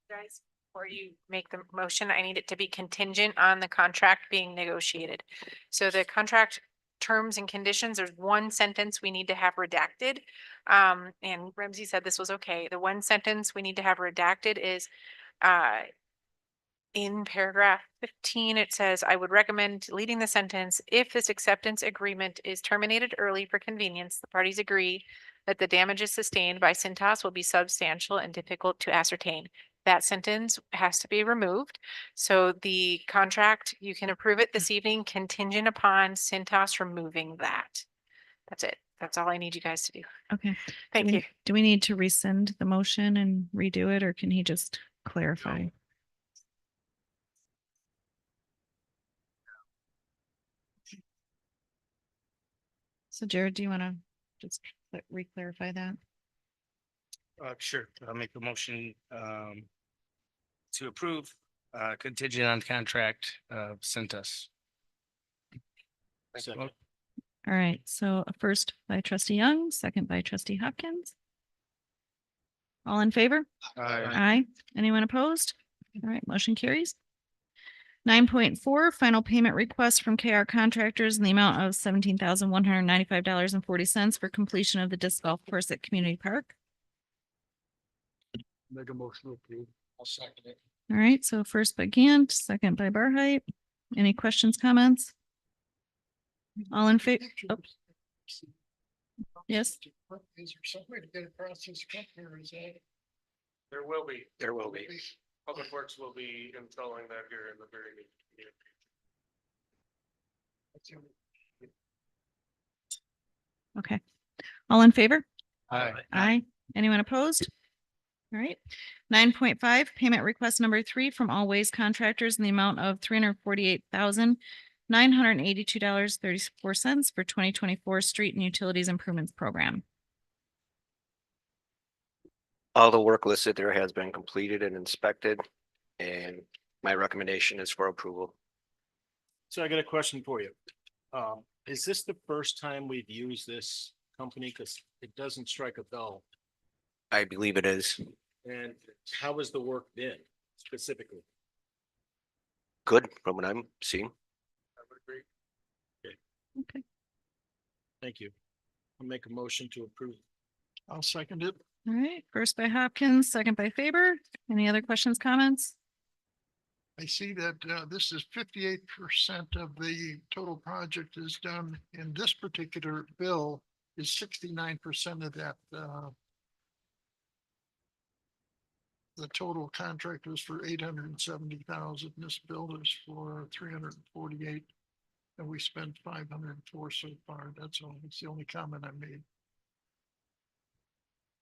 Speaker 12: Guys, before you make the motion, I need it to be contingent on the contract being negotiated. So the contract terms and conditions, there's one sentence we need to have redacted. And Ramsey said this was okay. The one sentence we need to have redacted is, in paragraph 15, it says, I would recommend deleting the sentence. If this acceptance agreement is terminated early for convenience, the parties agree that the damages sustained by Cintas will be substantial and difficult to ascertain. That sentence has to be removed. So the contract, you can approve it this evening contingent upon Cintas removing that. That's it. That's all I need you guys to do.
Speaker 3: okay.
Speaker 12: Thank you.
Speaker 3: Do we need to rescind the motion and redo it, or can he just clarify? So Jared, do you want to just re-clarify that?
Speaker 10: Sure. I'll make a motion, to approve, contingent on contract, Cintas.
Speaker 14: Second.
Speaker 3: All right, so a first by trustee Young, second by trustee Hopkins. All in favor? Aye. Anyone opposed? All right, motion carries. 9.4, final payment request from KR Contractors in the amount of $17,195.40 for completion of the disc golf course at Community Park.
Speaker 5: Make a motion to approve.
Speaker 14: I'll second it.
Speaker 3: All right, so first by Gant, second by Barheit. Any questions, comments? All in favor? Yes,
Speaker 11: Is there some way to get across this country, or is that?
Speaker 13: There will be.
Speaker 10: There will be.
Speaker 13: Public Works will be installing that here in the very near future.
Speaker 3: okay. All in favor?
Speaker 10: Aye.
Speaker 3: Aye. Anyone opposed? All right. 9.5, payment request number 3 from All Ways Contractors in the amount of $348,982.34 for 2024 Street and Utilities Improvements Program.
Speaker 16: All the work listed there has been completed and inspected, and my recommendation is for approval.
Speaker 14: So I got a question for you. Is this the first time we've used this company? Because it doesn't strike a bell.
Speaker 16: I believe it is
Speaker 14: And how has the work been specifically?
Speaker 16: good from what I'm seeing.
Speaker 14: I would agree.
Speaker 3: Okay.
Speaker 14: Thank you. I'll make a motion to approve.
Speaker 5: I'll second it.
Speaker 3: All right, first by Hopkins, second by Faber. Any other questions, comments?
Speaker 11: I see that this is 58% of the total project is done, and this particular bill is 69% of that. The total contract was for 870,000. This bill is for 348, and we spent 504 so far. That's all. It's the only comment I made.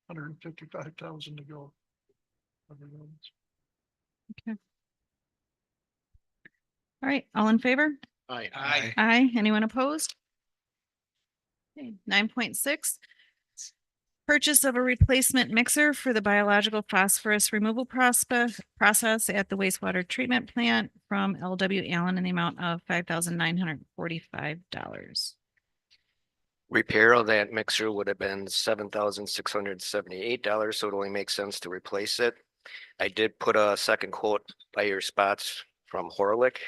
Speaker 11: 155,000 to go.
Speaker 3: Okay. All right, all in favor?
Speaker 14: Aye.
Speaker 3: Aye. Anyone opposed? Okay, 9.6. Purchase of a replacement mixer for the biological phosphorus removal process at the wastewater treatment plant from LW Allen in the amount of $5,945.
Speaker 16: Repair of that mixer would have been $7,678, so it only makes sense to replace it. I did put a second quote by your spots from Horlick,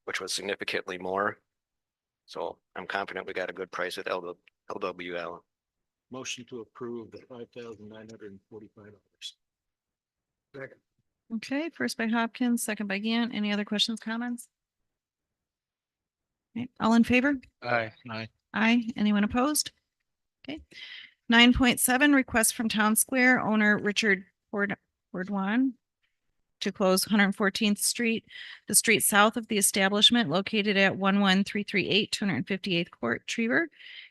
Speaker 16: which was significantly more. So I'm confident we got a good price at LW Allen.
Speaker 14: Motion to approve the $5,945.
Speaker 3: Okay, first by Hopkins, second by Gant. Any other questions, comments? Okay, all in favor?
Speaker 10: Aye.
Speaker 3: Aye. Anyone opposed? Okay. 9.7, request from Town Square owner Richard Wardwan to close 114th Street, the street south of the establishment located at 11338 258th Court, Trevor,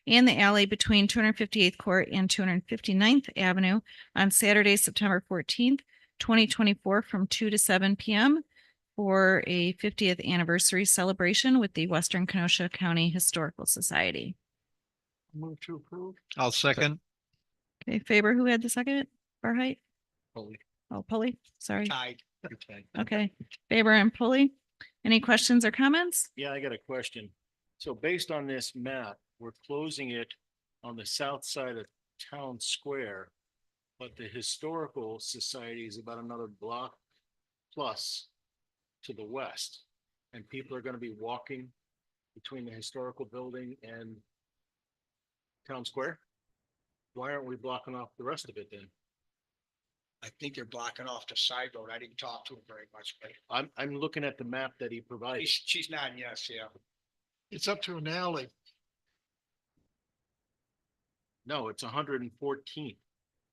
Speaker 3: and the alley between 258th Court and 259th Avenue on Saturday, September 14th, 2024 from 2 to 7 p.m. for a 50th anniversary celebration with the Western Kenosha County Historical Society.
Speaker 11: Move to approve.
Speaker 15: I'll second.
Speaker 3: Okay, Faber, who had the second? Barheit?
Speaker 14: Holy.
Speaker 3: Oh, Pulley, sorry.
Speaker 14: Tied.
Speaker 3: Okay, Faber and Pulley. Any questions or comments?
Speaker 14: Yeah, I got a question. So based on this map, we're closing it on the south side of Town Square, but the Historical Society is about another block plus to the west. And people are gonna be walking between the historical building and Town Square? Why aren't we blocking off the rest of it then?
Speaker 10: I think they're blocking off the side road. I didn't talk to him very much, but
Speaker 14: I'm looking at the map that he provided.
Speaker 10: she's nodding yes, yeah.
Speaker 11: It's up to an alley.
Speaker 14: No, it's 114th,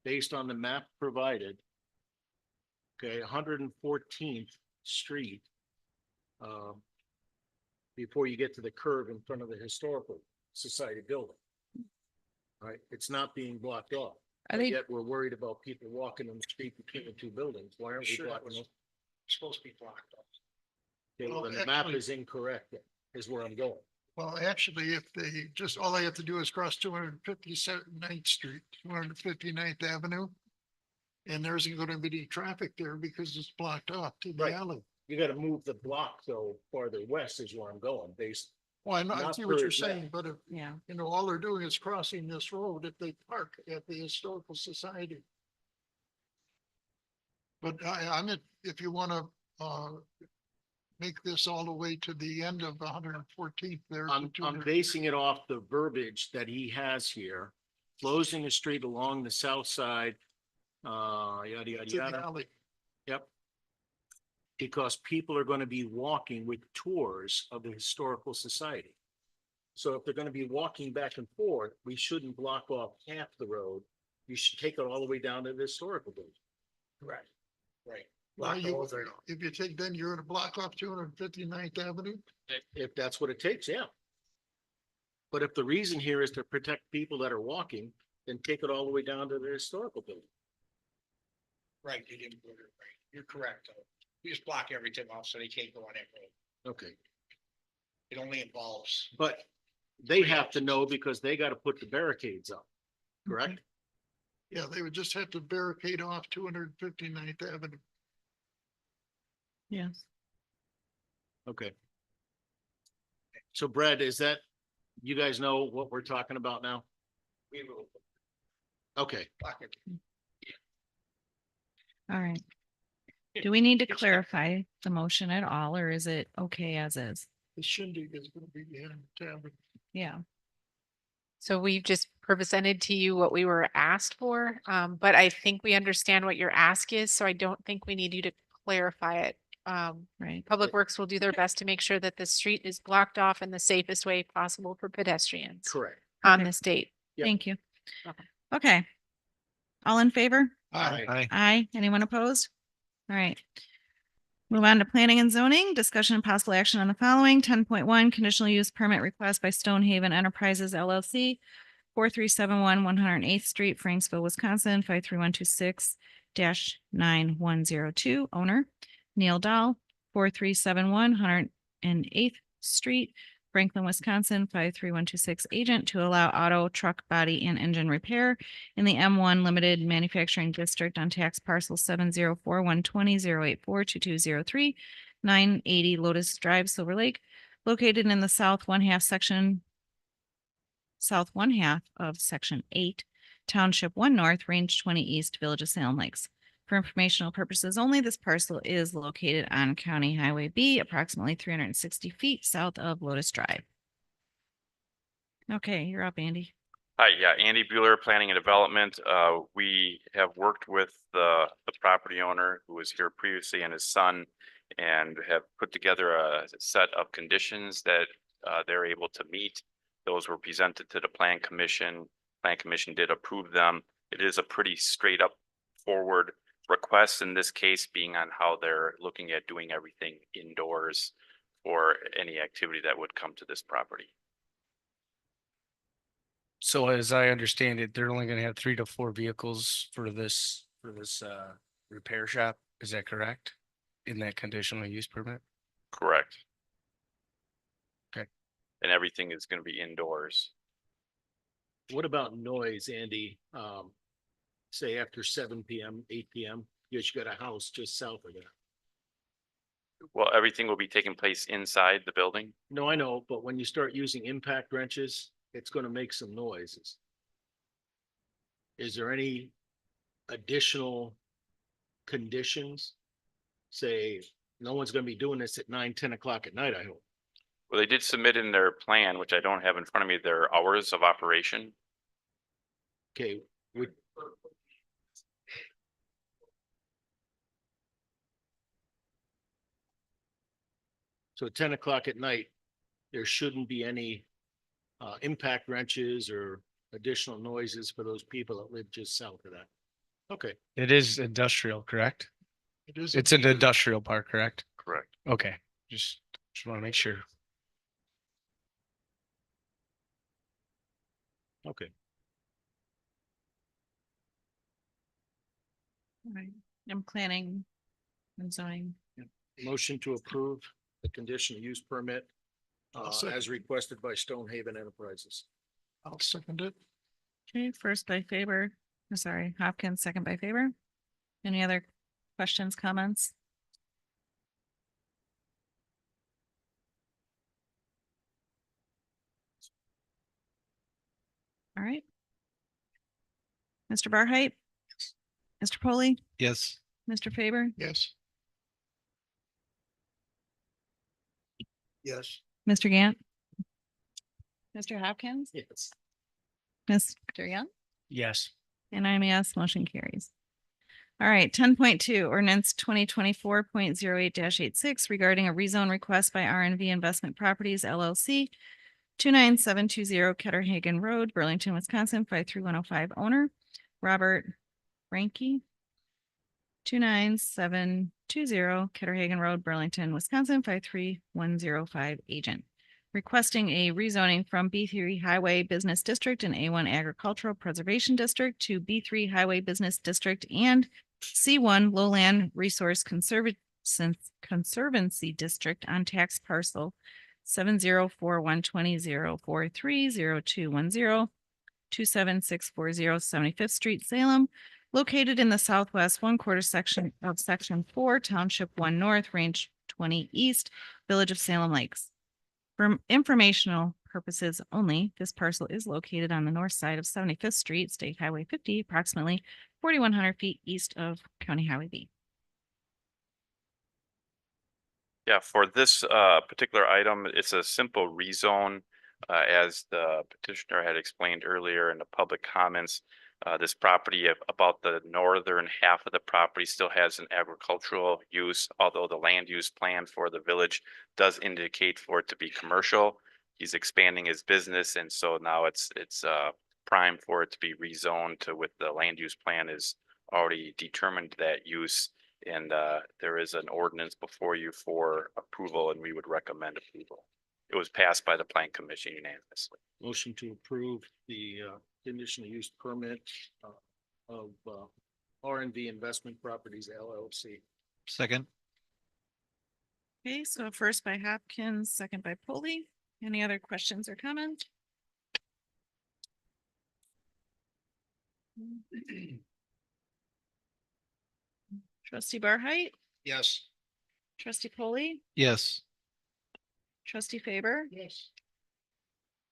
Speaker 14: based on the map provided. Okay, 114th Street. Before you get to the curve in front of the Historical Society building. Right, it's not being blocked off.
Speaker 3: Are
Speaker 14: But
Speaker 3: they,
Speaker 14: Yet we're worried about people walking in the street between the two buildings. Why aren't we
Speaker 10: Sure, it
Speaker 14: blocking
Speaker 10: was
Speaker 14: them?
Speaker 10: supposed to be blocked off.
Speaker 14: Okay,
Speaker 11: Well,
Speaker 14: then the map
Speaker 11: actually-
Speaker 14: is incorrect, is where I'm going.
Speaker 11: Well, actually, if they just, all they have to do is cross 259th Street, 259th Avenue. And there isn't going to be any traffic there because it's blocked off to the
Speaker 14: Right.
Speaker 11: alley.
Speaker 14: You gotta move the block though farther west is where I'm going, based.
Speaker 11: Well, I know, I
Speaker 14: Not
Speaker 11: see what you're
Speaker 14: per se.
Speaker 11: saying, but if,
Speaker 3: yeah,
Speaker 11: you know, all they're doing is crossing this road if they park at the Historical Society. But I'm at, if you wanna, make this all the way to the end of 114th there.
Speaker 14: I'm basing it off the verbiage that he has here. Closing the street along the south side. Yada, yada,
Speaker 11: To the
Speaker 14: yada.
Speaker 11: alley.
Speaker 14: Yep. Because people are gonna be walking with tours of the Historical Society. So if they're gonna be walking back and forth, we shouldn't block off half the road. You should take it all the way down to the historical building.
Speaker 10: Right. Right.
Speaker 11: Well,
Speaker 10: Block the
Speaker 11: you,
Speaker 10: whole thing.
Speaker 11: if you take, then you're gonna block off 259th Avenue.
Speaker 14: If that's what it takes, yeah. But if the reason here is to protect people that are walking, then take it all the way down to the historical building.
Speaker 10: Right, you didn't put it right. You're correct, though. You just block everything off so they can't go on that road.
Speaker 14: Okay.
Speaker 10: It only involves.
Speaker 14: But they have to know because they gotta put the barricades up, correct?
Speaker 11: Yeah, they would just have to barricade off 259th Avenue.
Speaker 3: yes.
Speaker 14: Okay. So Brad, is that, you guys know what we're talking about now? We will. Okay.
Speaker 3: All right. Do we need to clarify the motion at all, or is it okay as is?
Speaker 11: The shindig is gonna be the end of town.
Speaker 3: Yeah.
Speaker 12: So we've just presented to you what we were asked for, but I think we understand what your ask is, so I don't think we need you to clarify it.
Speaker 3: Right.
Speaker 12: Public Works will do their best to make sure that the street is blocked off in the safest way possible for pedestrians
Speaker 14: Correct.
Speaker 12: on
Speaker 3: Okay.
Speaker 12: this date.
Speaker 14: Yep.
Speaker 3: Thank you.
Speaker 12: Okay.
Speaker 3: Okay. All in favor?
Speaker 14: Aye.
Speaker 3: Aye. Anyone opposed? All right. Move on to planning and zoning, discussion and possible action on the following. 10.1 conditional use permit request by Stonehaven Enterprises LLC, 4371 108th Street, Franksville, Wisconsin, 53126-9102. Owner Neil Dahl, 4371 108th Street, Franklin, Wisconsin, 53126. Agent to allow auto, truck, body, and engine repair in the M1 Limited Manufacturing District on tax parcel 704-120-084-2203, 980 Lotus Drive, Silver Lake, located in the south one half of section 8, Township 1 North, Range 20 East, Village of Salem Lakes. For informational purposes only, this parcel is located on County Highway B, approximately 360 feet south of Lotus Drive. Okay, you're up, Andy.
Speaker 17: Hi, yeah, Andy Bueller, Planning and Development. We have worked with the property owner who was here previously and his son and have put together a set of conditions that they're able to meet. Those were presented to the Plan Commission. Plan Commission did approve them. It is a pretty straight up forward request in this case, being on how they're looking at doing everything indoors for any activity that would come to this property.
Speaker 10: So as I understand it, they're only gonna have 3 to 4 vehicles for this repair shop. Is that correct? In that conditional use permit?
Speaker 17: Correct.
Speaker 10: Okay.
Speaker 17: And everything is going to be indoors.
Speaker 14: What about noise, Andy? Say after 7 PM, 8 PM, you got a house just south of there.
Speaker 17: Well, everything will be taking place inside the building.
Speaker 14: No, I know, but when you start using impact wrenches, it's gonna make some noises. Is there any additional conditions? Say, no one's gonna be doing this at 9, 10 o'clock at night, I hope.
Speaker 17: Well, they did submit in their plan, which I don't have in front of me, their hours of operation.
Speaker 14: Okay, would. So at 10 o'clock at night, there shouldn't be any impact wrenches or additional noises for those people that live just south of that. Okay,
Speaker 10: It is industrial, correct?
Speaker 11: It is.
Speaker 10: It's an industrial park, correct?
Speaker 17: Correct.
Speaker 10: Okay, just want to make sure.
Speaker 14: okay.
Speaker 3: All right. I'm planning and zoning.
Speaker 14: Motion to approve the conditional use permit
Speaker 11: I'll second.
Speaker 14: as requested by Stonehaven Enterprises.
Speaker 11: I'll second it.
Speaker 3: Okay, first by Faber, sorry, Hopkins, second by Faber. Any other questions, comments? All right. Mr. Barheit? Mr. Polly?
Speaker 15: Yes.
Speaker 3: Mr. Faber?
Speaker 11: Yes. Yes.
Speaker 3: Mr. Gant? Mr. Hopkins?
Speaker 14: Yes.
Speaker 3: Mr. Young?
Speaker 10: Yes.
Speaker 3: And I'm a yes, motion carries. All right, 10.2 ordinance 2024.08-86 regarding a rezone request by RNV Investment Properties LLC, 29720 Ketterhagen Road, Burlington, Wisconsin, 53105. Owner Robert Ranke, 29720 Ketterhagen Road, Burlington, Wisconsin, 53105. Agent requesting a rezoning from B3 Highway Business District and A1 Agricultural Preservation District to B3 Highway Business District and C1 Lowland Resource Conservancy District on tax parcel 704-120-043-0210 27640 75th Street, Salem, located in the southwest 1/4 section of section 4, Township 1 North, Range 20 East, Village of Salem Lakes. For informational purposes only. This parcel is located on the north side of 75th Street, State Highway 50, approximately 4,100 feet east of County Highway B.
Speaker 17: Yeah, for this particular item, it's a simple rezone. As the petitioner had explained earlier in the public comments, this property about the northern half of the property still has an agricultural use, although the land use plan for the village does indicate for it to be commercial. He's expanding his business, and so now it's prime for it to be rezoned to, with the land use plan is already determined that use. And there is an ordinance before you for approval, and we would recommend approval. It was passed by the plan commission unanimously.
Speaker 14: Motion to approve the conditional use permit of R&V Investment Properties LLC.
Speaker 15: Second.
Speaker 3: Okay, so first by Hopkins, second by Polley. Any other questions or comments? Trustee Barheit,
Speaker 11: Yes.
Speaker 3: trustee Polley,
Speaker 15: Yes.
Speaker 3: trustee Faber,
Speaker 11: Yes.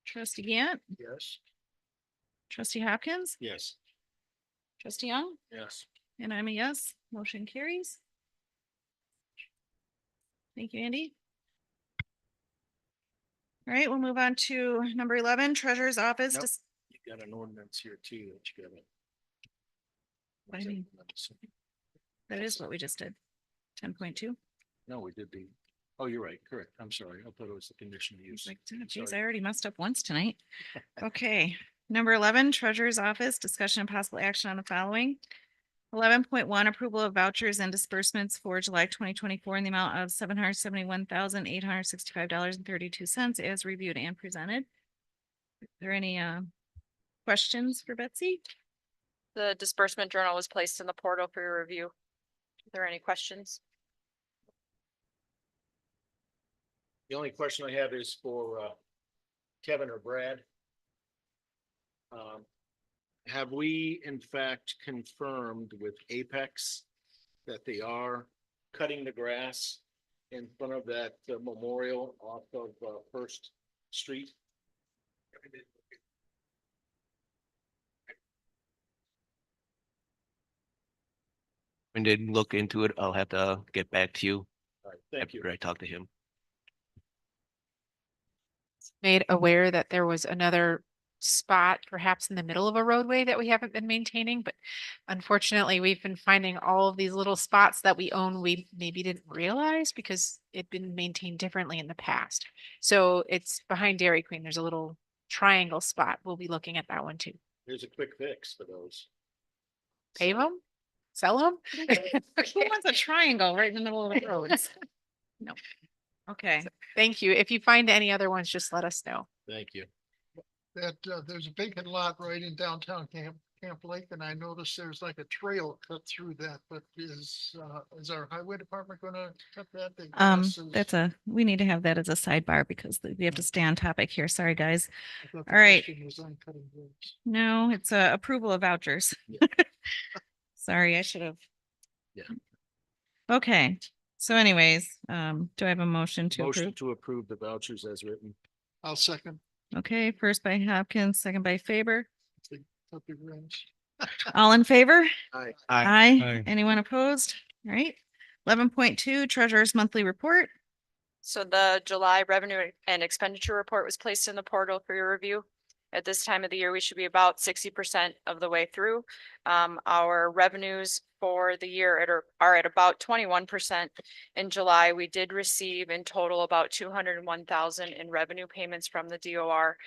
Speaker 3: trustee Gant,
Speaker 11: Yes.
Speaker 3: trustee Hopkins,
Speaker 14: Yes.
Speaker 3: trustee Young,
Speaker 14: Yes.
Speaker 3: and I'm a yes. Motion carries. Thank you, Andy. All right, we'll move on to number 11, Treasurer's Office.
Speaker 14: Nope. You got an ordinance here too that you gotta.
Speaker 3: What do you mean? That is what we just did. 10.2.
Speaker 14: No, we did the, oh, you're right, correct. I'm sorry. I thought it was the conditional use.
Speaker 3: Like, oh, geez, I
Speaker 14: Sorry.
Speaker 3: already messed up once tonight. Okay, number 11, Treasurer's Office, discussion and possible action on the following. 11.1, approval of vouchers and disbursements for July 2024 in the amount of $771,865.32 as reviewed and presented. Are there any questions for Betsy?
Speaker 6: The disbursement journal was placed in the portal for your review. Are there any questions?
Speaker 14: The only question I have is for Kevin or Brad. Have we in fact confirmed with Apex that they are cutting the grass in front of that memorial off of First Street?
Speaker 18: When they look into it, I'll have to get back to you
Speaker 14: All right, thank you.
Speaker 18: after I talk to him.
Speaker 12: Made aware that there was another spot perhaps in the middle of a roadway that we haven't been maintaining, but unfortunately, we've been finding all of these little spots that we own we maybe didn't realize because it'd been maintained differently in the past. So it's behind Dairy Queen. There's a little triangle spot. We'll be looking at that one too.
Speaker 14: There's a quick fix for those.
Speaker 12: Pave them? Sell them?
Speaker 3: Who wants a triangle right in the middle of the roads?
Speaker 12: No.
Speaker 3: Okay,
Speaker 12: Thank you. If you find any other ones, just let us know.
Speaker 14: Thank you.
Speaker 11: That, there's a vacant lot right in downtown Camp Lake, and I noticed there's like a trail cut through that, but is our highway department gonna cut that? The grass is-
Speaker 3: we need to have that as a sidebar because we have to stay on topic here. Sorry, guys.
Speaker 11: I thought the
Speaker 3: all right.
Speaker 11: question was on cutting grass.
Speaker 3: No, it's approval of vouchers. Sorry, I should have.
Speaker 14: Yeah.
Speaker 3: Okay, so anyways, do I have a motion to
Speaker 14: Motion
Speaker 3: approve?
Speaker 14: to approve the vouchers as written.
Speaker 11: I'll second.
Speaker 3: Okay, first by Hopkins, second by Faber.
Speaker 11: Cut the grass.
Speaker 3: All in favor?
Speaker 11: Aye.
Speaker 3: Aye.
Speaker 10: Aye.
Speaker 3: Anyone opposed? All right. 11.2, Treasurer's Monthly Report.
Speaker 6: So the July revenue and expenditure report was placed in the portal for your review. At this time of the year, we should be about 60% of the way through. Our revenues for the year are at about 21%. In July, we did receive in total about 201,000 in revenue payments from the DOR.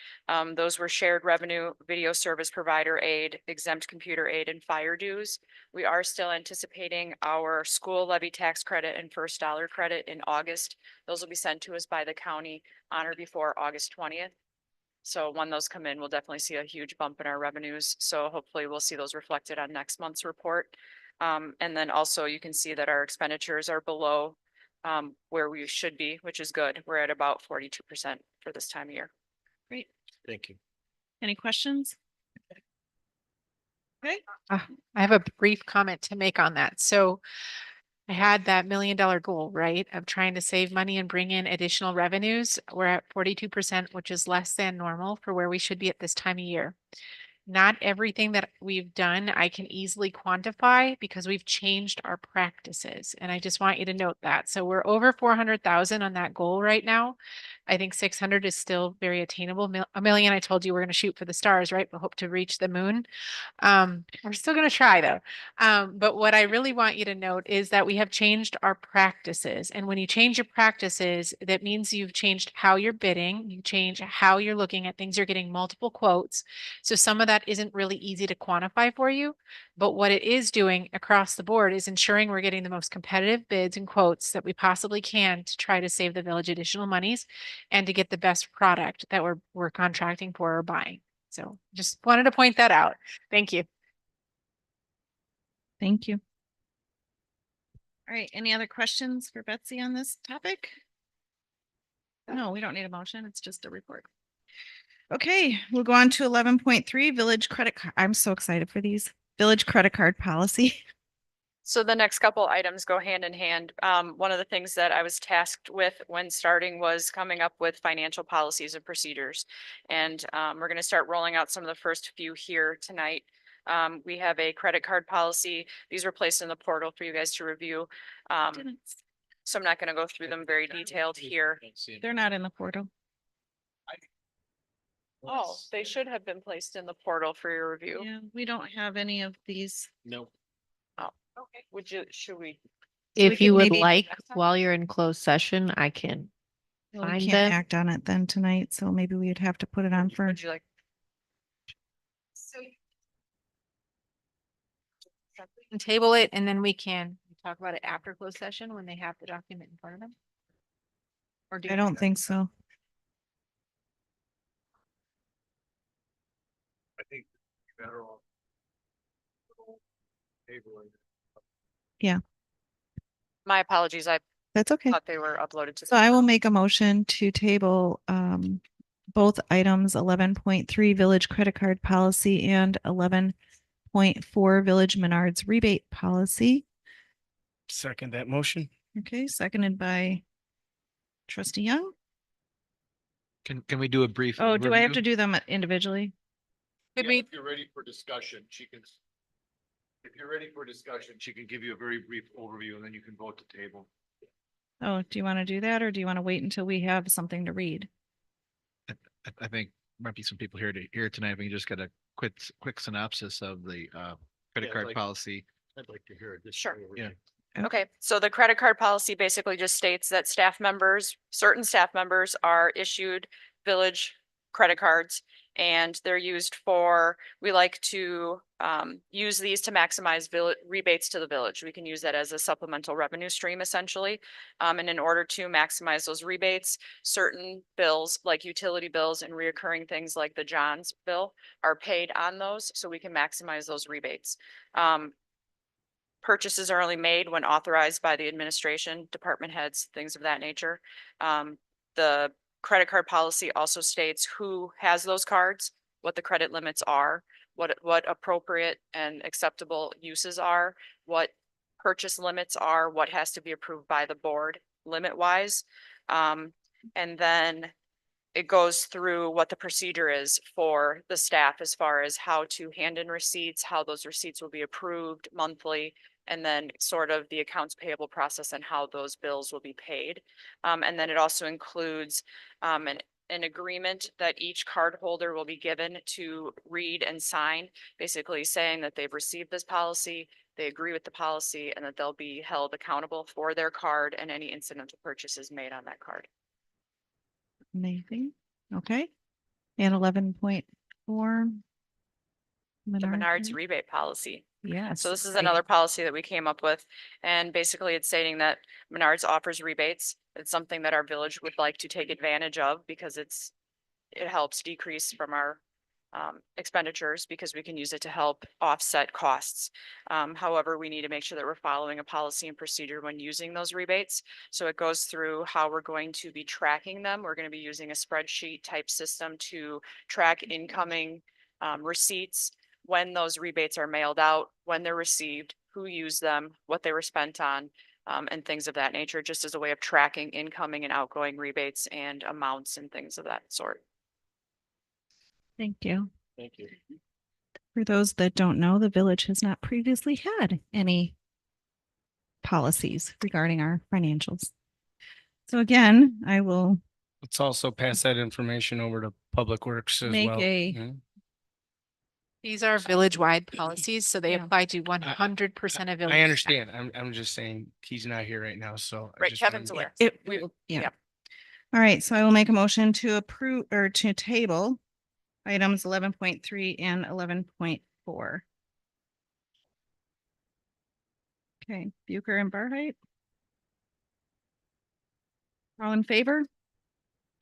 Speaker 6: Those were shared revenue, video service provider aid, exempt computer aid, and fire dues. We are still anticipating our school levy tax credit and first dollar credit in August. Those will be sent to us by the county on or before August 20th. So when those come in, we'll definitely see a huge bump in our revenues. So hopefully we'll see those reflected on next month's report. And then also you can see that our expenditures are below where we should be, which is good. We're at about 42% for this time of year.
Speaker 3: Great.
Speaker 14: Thank you.
Speaker 3: Any questions? Okay.
Speaker 12: I have a brief comment to make on that. So I had that $1 million goal, right, of trying to save money and bring in additional revenues. We're at 42%, which is less than normal for where we should be at this time of year. Not everything that we've done I can easily quantify because we've changed our practices. And I just want you to note that. So we're over 400,000 on that goal right now. I think 600 is still very attainable. $1 million, I told you we're going to shoot for the stars, right? We hope to reach the moon. We're still going to try though. But what I really want you to note is that we have changed our practices. And when you change your practices, that means you've changed how you're bidding, you change how you're looking at things, you're getting multiple quotes. So some of that isn't really easy to quantify for you, but what it is doing across the board is ensuring we're getting the most competitive bids and quotes that we possibly can to try to save the village additional monies and to get the best product that we're contracting for or buying. So just wanted to point that out. Thank you.
Speaker 3: Thank you. All right, any other questions for Betsy on this topic? No, we don't need a motion. It's just a report. Okay, we'll go on to 11.3 village credit card. I'm so excited for these village credit card policy.
Speaker 19: So the next couple items go hand in hand. One of the things that I was tasked with when starting was coming up with financial policies and procedures. And we're going to start rolling out some of the first few here tonight. We have a credit card policy. These were placed in the portal for you guys to review. So I'm not going to go through them very detailed here.
Speaker 3: They're not in the portal.
Speaker 19: Oh, they should have been placed in the portal for your review.
Speaker 3: Yeah, we don't have any of these.
Speaker 14: No.
Speaker 19: Oh, okay. Should we?
Speaker 3: So we
Speaker 20: If you
Speaker 3: could
Speaker 20: would
Speaker 3: maybe-
Speaker 20: like, while you're in closed session, I can
Speaker 3: Well, we
Speaker 20: find
Speaker 3: can't
Speaker 20: them.
Speaker 3: act on it then tonight, so maybe we'd have to put it on for.
Speaker 19: Would you like?
Speaker 12: And table it and then we can talk about it after closed session when they have the document in front of them. Or do
Speaker 3: I
Speaker 12: you-
Speaker 3: don't think so.
Speaker 11: I think you're better off. Tabling.
Speaker 3: Yeah,
Speaker 19: My apologies. I
Speaker 3: that's okay.
Speaker 19: thought they were uploaded to.
Speaker 3: So I will make a motion to table both items 11.3 village credit card policy and 11.4 village Menards rebate policy.
Speaker 10: Second that motion.
Speaker 3: Okay, seconded by trustee Young.
Speaker 15: Can we do a brief?
Speaker 3: Oh, do I have to
Speaker 15: review?
Speaker 3: do them individually?
Speaker 12: Could
Speaker 11: Yeah,
Speaker 12: we,
Speaker 11: If you're ready for discussion, she can. If you're ready for discussion, she can give you a very brief overview and then you can vote to table.
Speaker 3: Oh, do you want to do that or do you want to wait until we have something to read?
Speaker 15: I think might be some people here tonight. We can just get a quick synopsis of the credit
Speaker 11: Yeah,
Speaker 15: card
Speaker 11: like-
Speaker 15: policy.
Speaker 11: I'd like to hear it. Just
Speaker 19: Sure.
Speaker 11: overview.
Speaker 15: Yeah.
Speaker 19: Okay, so the credit card policy basically just states that certain staff members are issued village credit cards. And they're used for, we like to use these to maximize rebates to the village. We can use that as a supplemental revenue stream essentially. And in order to maximize those rebates, certain bills like utility bills and reoccurring things like the John's bill are paid on those, so we can maximize those rebates. Purchases are only made when authorized by the administration, department heads, things of that nature. The credit card policy also states who has those cards, what the credit limits are, what appropriate and acceptable uses are, what purchase limits are, what has to be approved by the board limit wise. And then it goes through what the procedure is for the staff as far as how to hand in receipts, how those receipts will be approved monthly, and then sort of the accounts payable process and how those bills will be paid. And then it also includes an agreement that each card holder will be given to read and sign, basically saying that they've received this policy, they agree with the policy, and that they'll be held accountable for their card and any incidental purchases made on that card.
Speaker 3: Amazing. Okay. And 11.4.
Speaker 19: The Menards rebate policy.
Speaker 3: Yes.
Speaker 19: So this is another policy that we came up with, and basically it's stating that Menards offers rebates. It's something that our village would like to take advantage of because it helps decrease from our expenditures because we can use it to help offset costs. However, we need to make sure that we're following a policy and procedure when using those rebates. So it goes through how we're going to be tracking them. We're going to be using a spreadsheet type system to track incoming receipts, when those rebates are mailed out, when they're received, who used them, what they were spent on, and things of that nature, just as a way of tracking incoming and outgoing rebates and amounts and things of that sort.
Speaker 3: Thank you.
Speaker 14: Thank you.
Speaker 3: For those that don't know, the village has not previously had any policies regarding our financials. So again, I will
Speaker 10: Let's also pass that information over to Public Works as
Speaker 3: make
Speaker 10: well.
Speaker 3: a,
Speaker 10: Mhm.
Speaker 12: These are village-wide policies, so they
Speaker 3: Yeah.
Speaker 12: apply to 100% of village.
Speaker 10: I understand. I'm just saying he's not here right now, so. I
Speaker 19: Right,
Speaker 10: just wanna
Speaker 19: Kevin's
Speaker 10: make-
Speaker 19: aware.
Speaker 3: it, yeah. All right, so I will make a motion to approve or to table items 11.3 and 11.4. Okay, Bucher and Barheit. All in favor?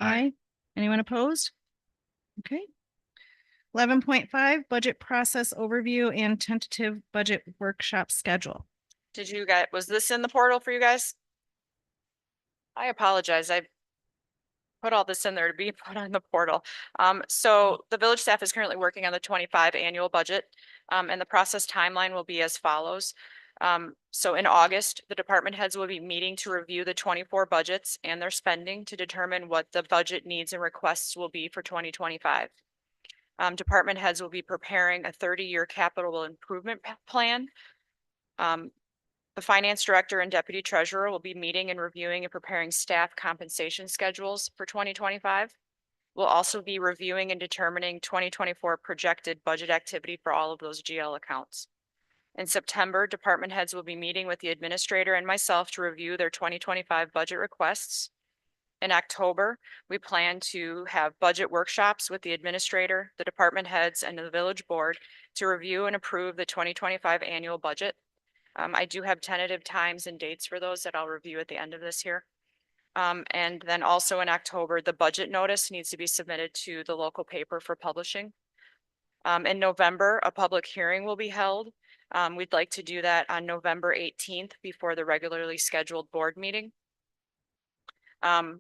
Speaker 3: Aye. Anyone opposed? Okay. 11.5, budget process overview and tentative budget workshop schedule.
Speaker 19: Did you guys, was this in the portal for you guys? I apologize. I put all this in there to be put on the portal. So the village staff is currently working on the 25 annual budget. And the process timeline will be as follows. So in August, the department heads will be meeting to review the 24 budgets and their spending to determine what the budget needs and requests will be for 2025. Department heads will be preparing a 30-year capital improvement plan. The finance director and deputy treasurer will be meeting and reviewing and preparing staff compensation schedules for 2025. We'll also be reviewing and determining 2024 projected budget activity for all of those GL accounts. In September, department heads will be meeting with the administrator and myself to review their 2025 budget requests. In October, we plan to have budget workshops with the administrator, the department heads, and the village board to review and approve the 2025 annual budget. I do have tentative times and dates for those that I'll review at the end of this here. And then also in October, the budget notice needs to be submitted to the local paper for publishing. In November, a public hearing will be held. We'd like to do that on November 18th before the regularly scheduled board meeting. I'm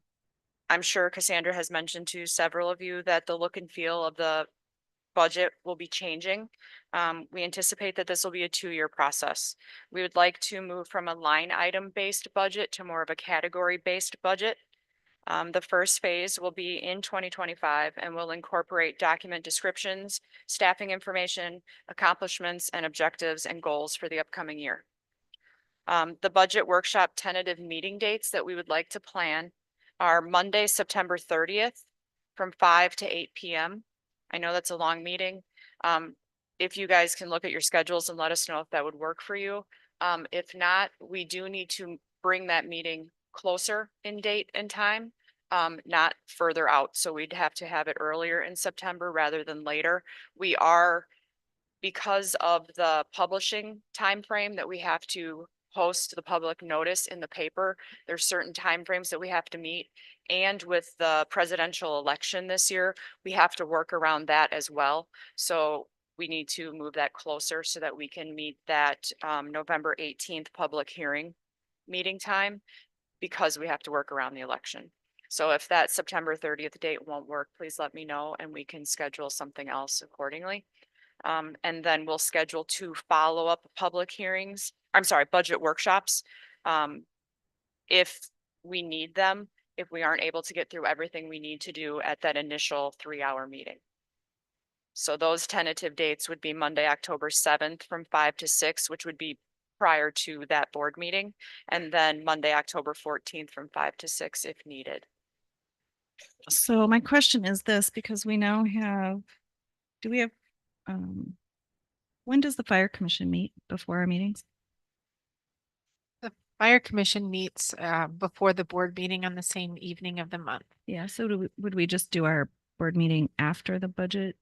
Speaker 19: sure Cassandra has mentioned to several of you that the look and feel of the budget will be changing. We anticipate that this will be a 2-year process. We would like to move from a line item based budget to more of a category based budget. The first phase will be in 2025 and will incorporate document descriptions, staffing information, accomplishments, and objectives and goals for the upcoming year. The budget workshop tentative meeting dates that we would like to plan are Monday, September 30th from 5 to 8 p.m. I know that's a long meeting. If you guys can look at your schedules and let us know if that would work for you. If not, we do need to bring that meeting closer in date and time, not further out. So we'd have to have it earlier in September rather than later. We are, because of the publishing timeframe that we have to post the public notice in the paper, there's certain timeframes that we have to meet. And with the presidential election this year, we have to work around that as well. So we need to move that closer so that we can meet that November 18th public hearing meeting time, because we have to work around the election. So if that September 30th date won't work, please let me know and we can schedule something else accordingly. And then we'll schedule 2 follow-up public hearings. I'm sorry, budget workshops. If we need them, if we aren't able to get through everything we need to do at that initial 3-hour meeting. So those tentative dates would be Monday, October 7th from 5 to 6, which would be prior to that board meeting. And then Monday, October 14th from 5 to 6 if needed.
Speaker 3: So my question is this, because we now have, do we have, when does the fire commission meet before our meetings?
Speaker 12: The fire commission meets before the board meeting on the same evening of the month.
Speaker 3: Yeah, so would we just do our board meeting after the budget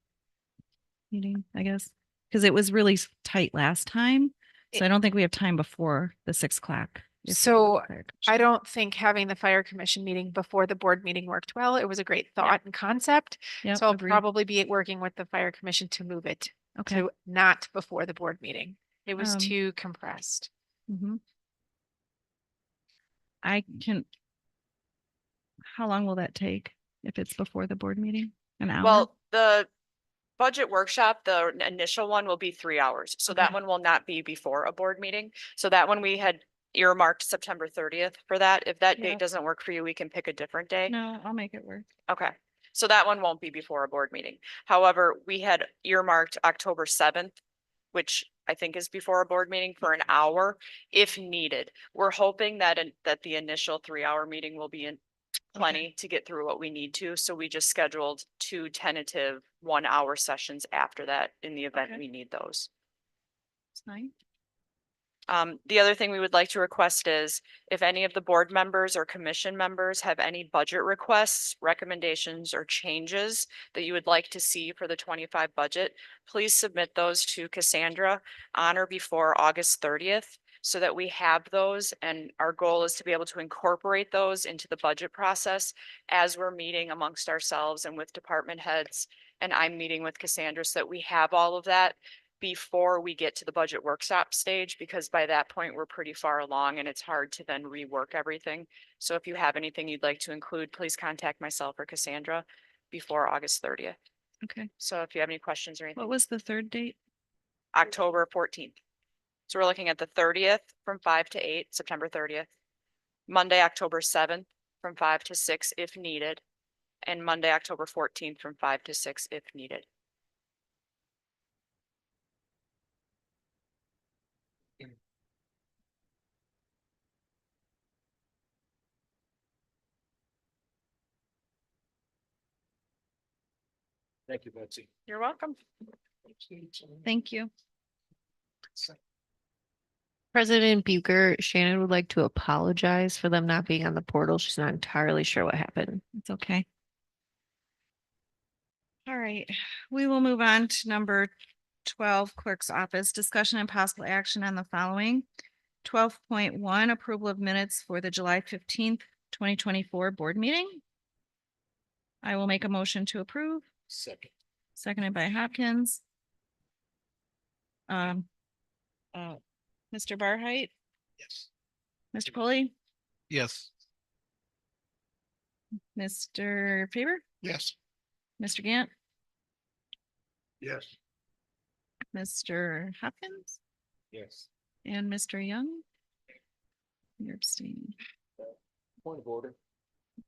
Speaker 3: meeting, I guess? Because it was really tight last time. So I don't think we have time before the 6 o'clock.
Speaker 12: So I don't think having the fire commission meeting before the board meeting worked well. It was a great thought and concept.
Speaker 3: Yep,
Speaker 12: So I'll
Speaker 3: agreed.
Speaker 12: probably be working with the fire commission to move it to not before the board meeting. It was too compressed.
Speaker 3: I can, how long will that take if it's before the board meeting? An hour?
Speaker 19: Well, the budget workshop, the initial one will be 3 hours. So that one will not be before a board meeting. So that one we had earmarked September 30th for that. If that
Speaker 3: Yeah.
Speaker 19: date doesn't work for you, we can pick a different day.
Speaker 3: No, I'll make it work.
Speaker 19: Okay, so that one won't be before a board meeting. However, we had earmarked October 7th, which I think is before a board meeting for an hour if needed. We're hoping that that the initial 3-hour meeting will be in plenty to get through what we need to. So we just scheduled 2 tentative 1-hour sessions after that in the event
Speaker 3: Okay.
Speaker 19: we need those.
Speaker 3: It's fine.
Speaker 19: The other thing we would like to request is if any of the board members or commission members have any budget requests, recommendations, or changes that you would like to see for the 25 budget, please submit those to Cassandra on or before August 30th so that we have those. And our goal is to be able to incorporate those into the budget process as we're meeting amongst ourselves and with department heads. And I'm meeting with Cassandra so that we have all of that before we get to the budget workshop stage, because by that point, we're pretty far along and it's hard to then rework everything. So if you have anything you'd like to include, please contact myself or Cassandra before August 30th.
Speaker 3: Okay.
Speaker 19: So if you have any questions or anything.
Speaker 3: What was the third date?
Speaker 19: October 14th. So we're looking at the 30th from 5 to 8, September 30th. Monday, October 7th from 5 to 6 if needed. And Monday, October 14th from 5 to 6 if needed.
Speaker 14: Thank you, Betsy.
Speaker 19: You're welcome.
Speaker 3: Thank you.
Speaker 20: President Bucher, Shannon would like to apologize for them not being on the portal. She's not entirely sure what happened.
Speaker 3: It's okay. All right, we will move on to number 12, Clerk's Office, discussion and possible action on the following. 12.1, approval of minutes for the July 15th, 2024 board meeting. I will make a motion to approve.
Speaker 14: Second.
Speaker 3: Seconded by Hopkins. Mr. Barheit,
Speaker 14: Yes.
Speaker 3: Mr. Polly,
Speaker 15: Yes.
Speaker 3: Mr. Faber,
Speaker 11: Yes.
Speaker 3: Mr. Gant,
Speaker 11: Yes.
Speaker 3: Mr. Hopkins,
Speaker 14: Yes.
Speaker 3: and Mr. Young. You're abstaining.
Speaker 14: Point of order.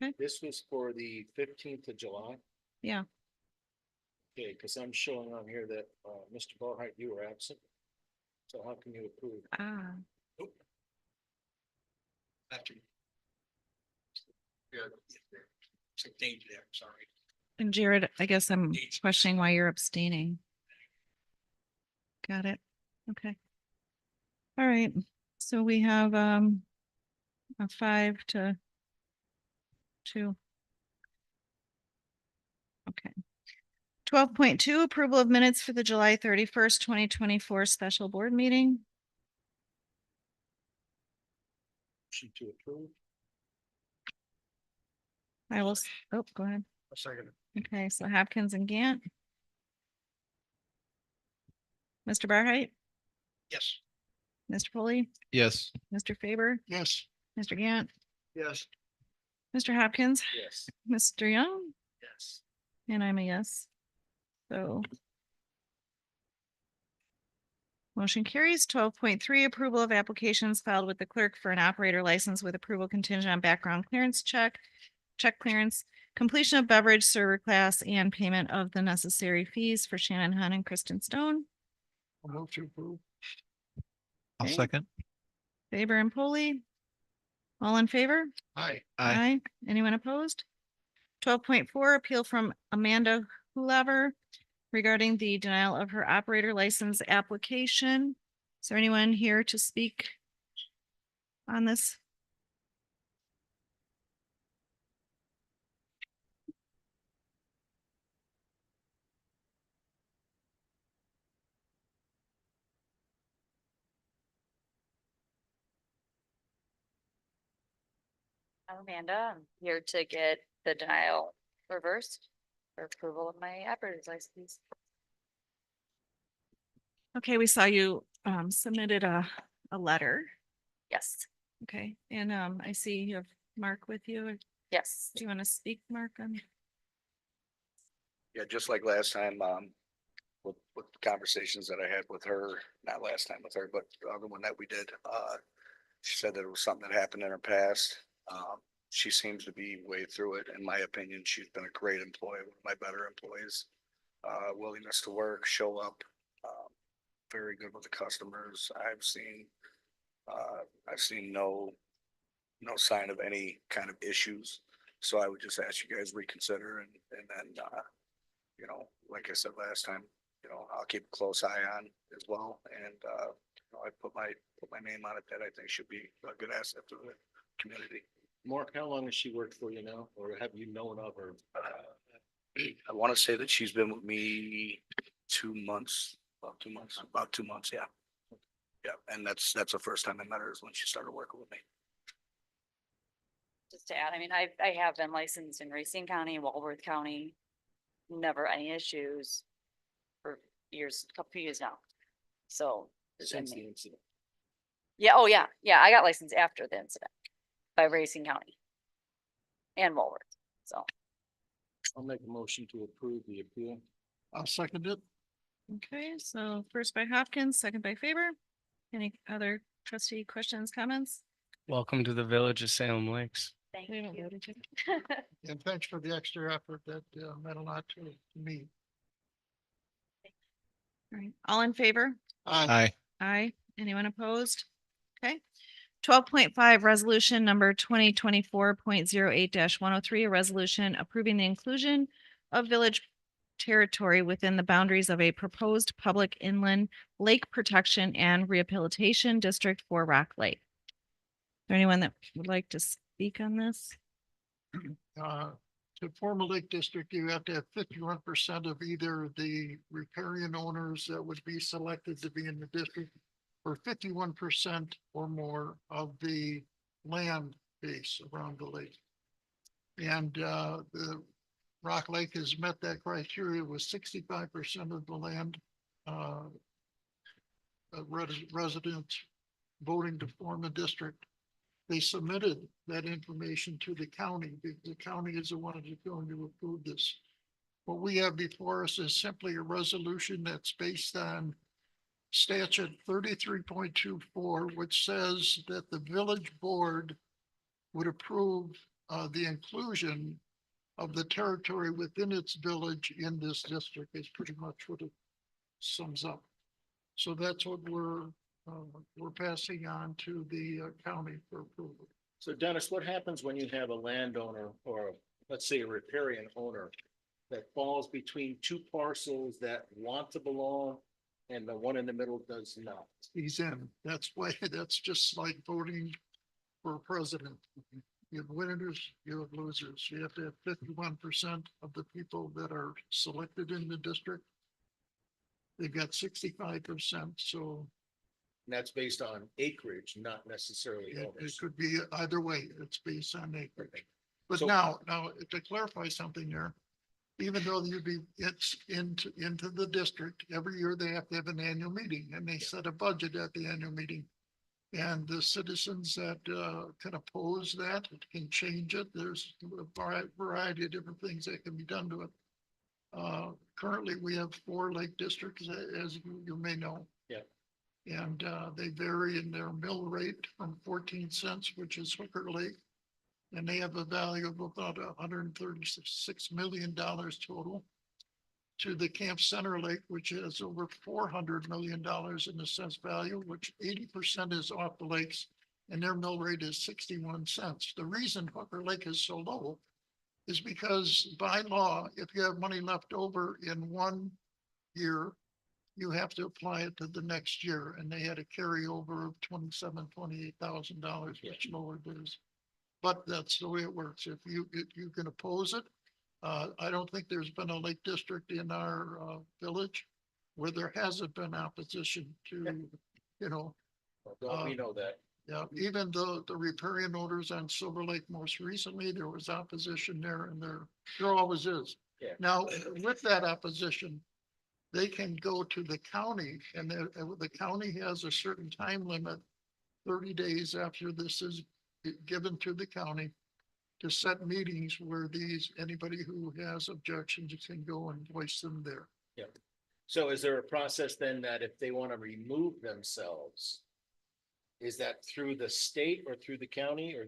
Speaker 3: Okay.
Speaker 14: This was for the 15th of July.
Speaker 3: Yeah,
Speaker 14: Okay, because I'm showing on here that Mr. Barheit, you were absent. So how can you approve?
Speaker 10: After.
Speaker 11: Yeah.
Speaker 10: It's a danger there, sorry.
Speaker 3: and Jared, I guess I'm questioning why you're abstaining. Got it. Okay. All right, so we have a 5 to 2. Okay. 12.2, approval of minutes for the July 31st, 2024 special board meeting.
Speaker 14: Motion to approve.
Speaker 3: I will, go ahead.
Speaker 11: A second.
Speaker 3: Okay, so Hopkins and Gant. Mr. Barheit,
Speaker 14: Yes.
Speaker 3: Mr. Polly,
Speaker 15: Yes.
Speaker 3: Mr. Faber,
Speaker 11: Yes.
Speaker 3: Mr. Gant,
Speaker 11: Yes.
Speaker 3: Mr. Hopkins,
Speaker 14: Yes.
Speaker 3: Mr. Young,
Speaker 14: Yes.
Speaker 3: and I'm a yes. So. Motion carries. 12.3, approval of applications filed with the clerk for an operator license with approval contingent on background clearance check clearance, completion of beverage server class, and payment of the necessary fees for Shannon Hun and Kristen Stone.
Speaker 11: I'll move to approve.
Speaker 15: I'll
Speaker 3: Okay.
Speaker 15: second.
Speaker 3: Faber and Polly. All in favor?
Speaker 11: Aye.
Speaker 15: Aye.
Speaker 3: Anyone opposed? 12.4, appeal from Amanda Hulaver regarding the denial of her operator license application. Is there anyone here to speak on this?
Speaker 19: I'm Amanda. I'm here to get the denial reversed for approval of my operator's license.
Speaker 3: Okay, we saw you submitted a letter.
Speaker 19: Yes,
Speaker 3: Okay, and I see you have Mark with you.
Speaker 19: yes.
Speaker 3: Do you want to speak, Mark, on?
Speaker 21: Yeah, just like last time, with conversations that I had with her, not last time with her, but the other one that we did, She said that it was something that happened in her past. She seems to be way through it. In my opinion, she's been a great employee, one of my better employees. Willingness to work, show up, very good with the customers. I've seen no sign of any kind of issues. So I would just ask you guys reconsider and then, you know, like I said last time, you know, I'll keep a close eye on as well. And, you know, I put my name on it that I think should be a good asset to the community.
Speaker 14: Mark, how long has she worked for you now, or have you known of her?
Speaker 21: I want to say that she's been with me 2 months, about 2 months. Yeah. Yeah. And that's the first time I met her is when she started working with me.
Speaker 19: Just to add, I mean, I have been licensed in Racine County, Walworth County, never any issues for years, a couple of years now. So. I
Speaker 14: Since the
Speaker 19: mean,
Speaker 14: incident.
Speaker 19: yeah, oh yeah, yeah, I got licensed after the incident by Racine County and Walworth, so.
Speaker 14: I'll make a motion to approve the appeal.
Speaker 11: I'll second it.
Speaker 3: Okay, so first by Hopkins, second by Faber. Any other trustee questions, comments?
Speaker 10: Welcome to the village of Salem Lakes.
Speaker 19: Thank
Speaker 3: We haven't
Speaker 19: you.
Speaker 3: voted yet.
Speaker 11: And thanks for the extra effort. That meant a lot to me.
Speaker 3: All right, all in favor?
Speaker 10: Aye.
Speaker 3: Aye. Anyone opposed? Okay. 12.5, resolution number 2024.08-103, a resolution approving the inclusion of village territory within the boundaries of a proposed public inland lake protection and rehabilitation district for Rock Lake. Is there anyone that would like to speak on this?
Speaker 11: To form a lake district, you have to have 51% of either the riparian owners that would be selected to be in the district, or 51% or more of the land base around the lake. And the Rock Lake has met that criteria with 65% of the land residents voting to form a district. They submitted that information to the county. The county is the one that's going to approve this. What we have before us is simply a resolution that's based on statute 33.24, which says that the village board would approve the inclusion of the territory within its village in this district is pretty much what it sums up. So that's what we're passing on to the county for approval.
Speaker 14: So Dennis, what happens when you have a landowner or let's say a riparian owner that falls between two parcels that want to belong and the one in the middle does not?
Speaker 11: He's in. That's why, that's just like voting for president. You have winners, you have losers. You have to have 51% of the people that are selected in the district. They've got 65%, so
Speaker 14: And that's based on acreage, not necessarily
Speaker 11: it
Speaker 14: owners.
Speaker 11: could be either way. It's based on acreage. But
Speaker 14: So-
Speaker 11: now to clarify something there, even though it's into the district, every year they have to have an annual meeting and they set a budget at the annual meeting. And the citizens that can oppose that can change it. There's a variety of different things that can be done to it. Currently, we have 4 lake districts, as you may know.
Speaker 14: Yeah.
Speaker 11: And they vary in their mill rate from 14 cents, which is Hooker Lake. And they have a value of about $136 million total. To the Camp Center Lake, which has over $400 million in assessed value, which 80% is off the lakes, and their mill rate is 61 cents. The reason Hooker Lake is so low is because by law, if you have money left over in one year, you have to apply it to the next year, and they had a carryover of $28,000, which lowered theirs. But that's the way it works. If you can oppose it. I don't think there's been a lake district in our village where there hasn't been opposition to, you know.
Speaker 14: We know that.
Speaker 11: Yeah, even the riparian owners on Silver Lake most recently, there was opposition there and there always is.
Speaker 14: Yeah.
Speaker 11: Now, with that opposition, they can go to the county and the county has a certain time limit, 30 days after this is given to the county, to set meetings where anybody who has objections can go and voice them there.
Speaker 14: Yeah. So is there a process then that if they want to remove themselves, Is that through the state or through the county or?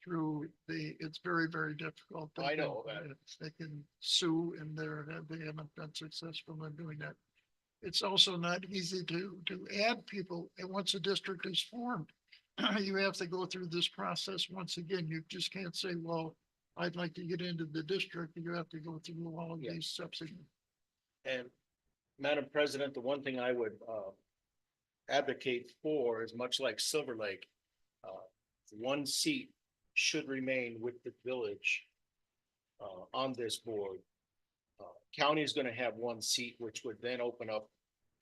Speaker 11: Through it's very, very difficult. They
Speaker 14: I
Speaker 11: can-
Speaker 14: know that.
Speaker 11: They can sue and they haven't been successful in doing that. It's also not easy to add people. And once a district is formed, you have to go through this process once again. You just can't say, well, I'd like to get into the district. You have to go through all of
Speaker 14: Yeah.
Speaker 11: these steps again.
Speaker 14: And Madam President, the one thing I would advocate for is much like Silver Lake. One seat should remain with the village on this board. County is gonna have one seat, which would then open up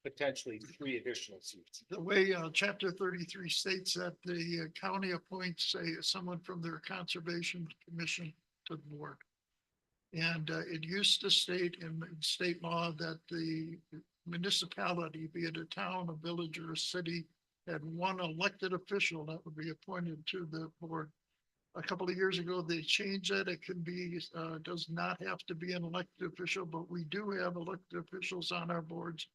Speaker 14: potentially 3 additional seats.
Speaker 11: The way chapter 33 states that the county appoints someone from their conservation commission to the board. And it used to state in state law that the municipality, be it a town, a village, or a city, had one elected official that would be appointed to the board. A couple of years ago, they changed that. It can be, does not have to be an elected official, but we do have elected officials on our boards.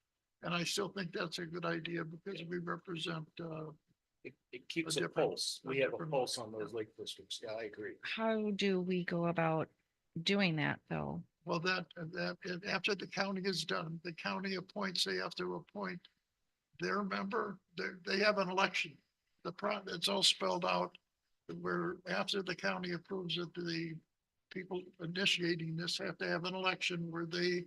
Speaker 11: And I still think that's a good idea because we represent,
Speaker 14: It keeps
Speaker 11: A
Speaker 14: a
Speaker 11: different-
Speaker 14: pulse.
Speaker 11: a
Speaker 14: We have a
Speaker 11: different-
Speaker 14: pulse on those lake districts. Yeah, I agree.
Speaker 3: How do we go about doing that, though?
Speaker 11: well, after the county is done, the county appoints, they have to appoint their member. They have an election. It's all spelled out where after the county approves it, the people initiating this have to have an election where they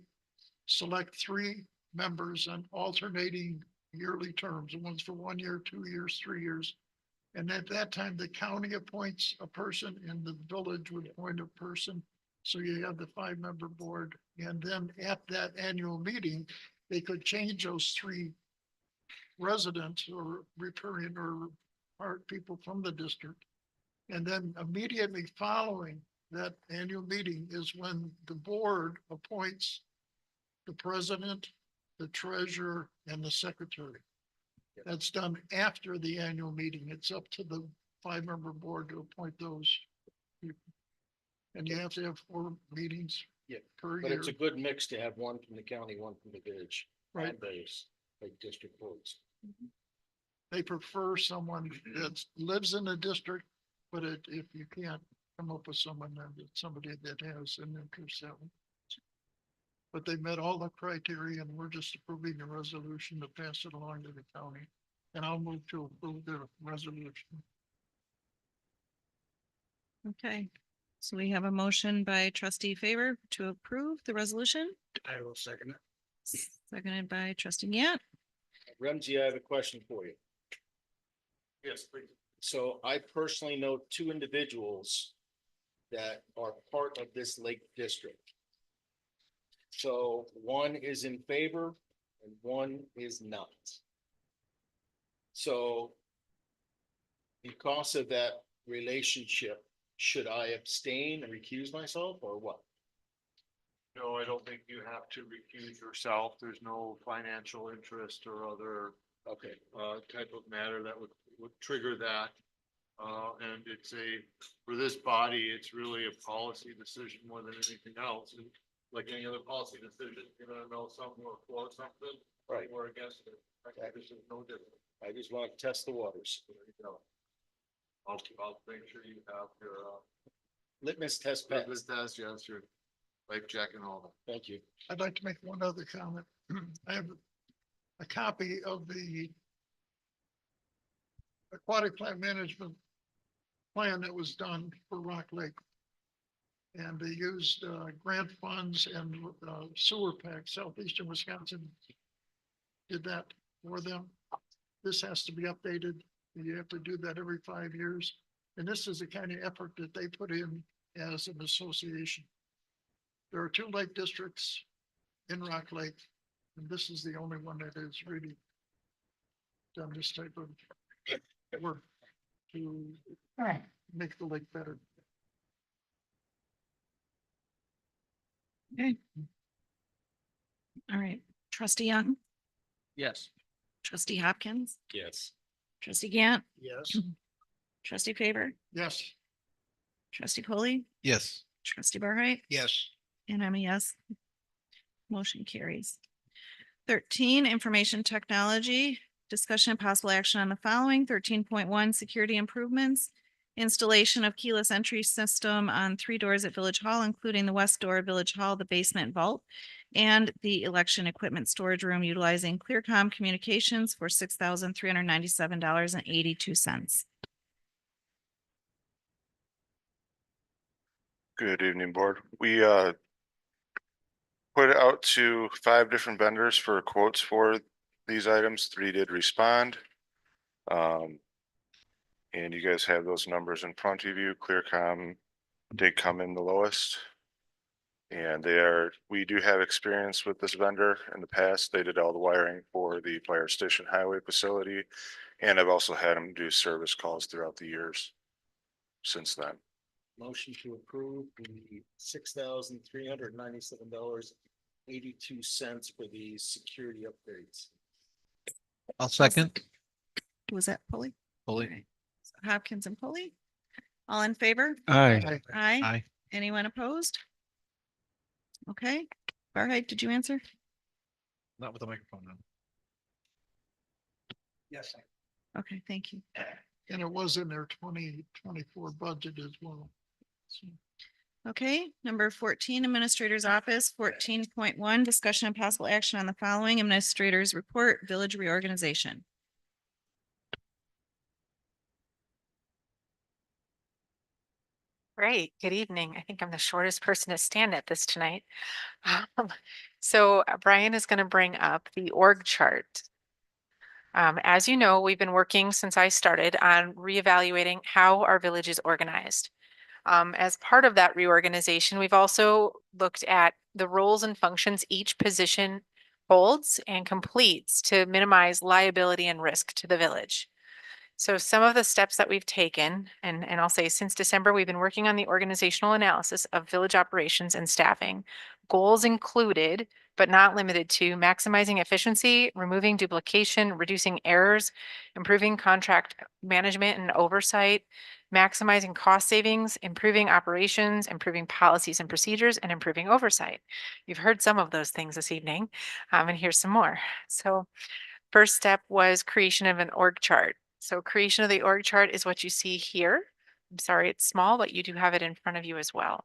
Speaker 11: select 3 members on alternating yearly terms, one's for 1 year, 2 years, 3 years. And at that time, the county appoints a person and the village would appoint a person. So you have the 5-member board. And then at that annual meeting, they could change those 3 residents or recurring or part people from the district. And then immediately following that annual meeting is when the board appoints the president, the treasurer, and the secretary. That's done after the annual meeting. It's up to the 5-member board to appoint those people. And you have to have 4 meetings
Speaker 14: Yeah,
Speaker 11: per
Speaker 14: but
Speaker 11: year.
Speaker 14: it's a good mix to have one from the county, one from the village.
Speaker 11: Right.
Speaker 14: And those like district boards.
Speaker 11: They prefer someone that lives in the district, but if you can't come up with someone, then it's somebody that has an interest that one. But they met all the criteria and we're just approving a resolution to pass it along to the county. And I'll move to approve the resolution.
Speaker 3: Okay, so we have a motion by trustee Favor to approve the resolution,
Speaker 14: I will second it.
Speaker 3: seconded by trustee Yant.
Speaker 14: Ramsey, I have a question for you.
Speaker 5: Yes, please.
Speaker 14: So I personally know 2 individuals that are part of this lake district. So one is in favor and one is not. So because of that relationship, should I abstain and recuse myself or what?
Speaker 11: No, I don't think you have to recuse yourself. There's no financial interest or other
Speaker 14: Okay,
Speaker 11: type of matter that would trigger that. And for this body, it's really a policy decision more than anything else. And like any other policy decision, you're gonna know something or for something.
Speaker 14: Right.
Speaker 11: Or against it. I think this is no different.
Speaker 14: I just want to test the waters.
Speaker 11: There you go. I'll make sure you have your,
Speaker 14: Litmus test pass.
Speaker 11: this test, yes, your life check and all that.
Speaker 14: Thank you.
Speaker 11: I'd like to make one other comment. I have a copy of the aquatic plant management plan that was done for Rock Lake. And they used grant funds and sewer packs. Southeastern Wisconsin did that for them. This has to be updated. You have to do that every 5 years. And this is the kind of effort that they put in as an association. There are 2 lake districts in Rock Lake, and this is the only one that has really done this type of work to make the lake better.
Speaker 3: Okay. All right, trustee Young,
Speaker 14: Yes.
Speaker 3: trustee Hopkins,
Speaker 14: Yes.
Speaker 3: trustee Gant,
Speaker 11: Yes.
Speaker 3: trustee Favor,
Speaker 11: Yes.
Speaker 3: trustee Polly,
Speaker 15: Yes.
Speaker 3: trustee Barheit,
Speaker 11: Yes.
Speaker 3: and I'm a yes. Motion carries. 13, information technology. discussion and possible action on the following: 13.1, security improvements. Installation of keyless entry system on 3 doors at Village Hall, including the west door of Village Hall, the basement vault, and the election equipment storage room utilizing Clearcom Communications for $6,397.82.
Speaker 1: Good evening, board. We put it out to 5 different vendors for quotes for these items. 3 did respond. And you guys have those numbers in front of you. Clearcom did come in the lowest. And we do have experience with this vendor in the past. They did all the wiring for the fire station highway facility. And I've also had them do service calls throughout the years since then.
Speaker 14: Motion to approve the $6,397.82 for the security upgrades.
Speaker 15: I'll second.
Speaker 3: Was that Pulley?
Speaker 15: Fully.
Speaker 3: Hopkins and Pulley? All in favor?
Speaker 10: Aye.
Speaker 3: Aye.
Speaker 15: Aye.
Speaker 3: Anyone opposed? Okay, Farhad, did you answer?
Speaker 15: Not with the microphone on.
Speaker 21: Yes.
Speaker 3: Okay, thank you.
Speaker 11: And it was in their 2024 budget as well.
Speaker 3: Okay, number 14, Administrator's Office, 14.1, discussion and possible action on the following: Administrator's Report, Village Reorganization.
Speaker 12: Great. Good evening. I think I'm the shortest person to stand at this tonight. So Brian is going to bring up the org chart. As you know, we've been working since I started on reevaluating how our village is organized. As part of that reorganization, we've also looked at the roles and functions each position holds and completes to minimize liability and risk to the village. So some of the steps that we've taken, and I'll say since December, we've been working on the organizational analysis of village operations and staffing. Goals included, but not limited to, maximizing efficiency, removing duplication, reducing errors, improving contract management and oversight, maximizing cost savings, improving operations, improving policies and procedures, and improving oversight. You've heard some of those things this evening, and here's some more. So first step was creation of an org chart. So creation of the org chart is what you see here. I'm sorry, it's small, but you do have it in front of you as well.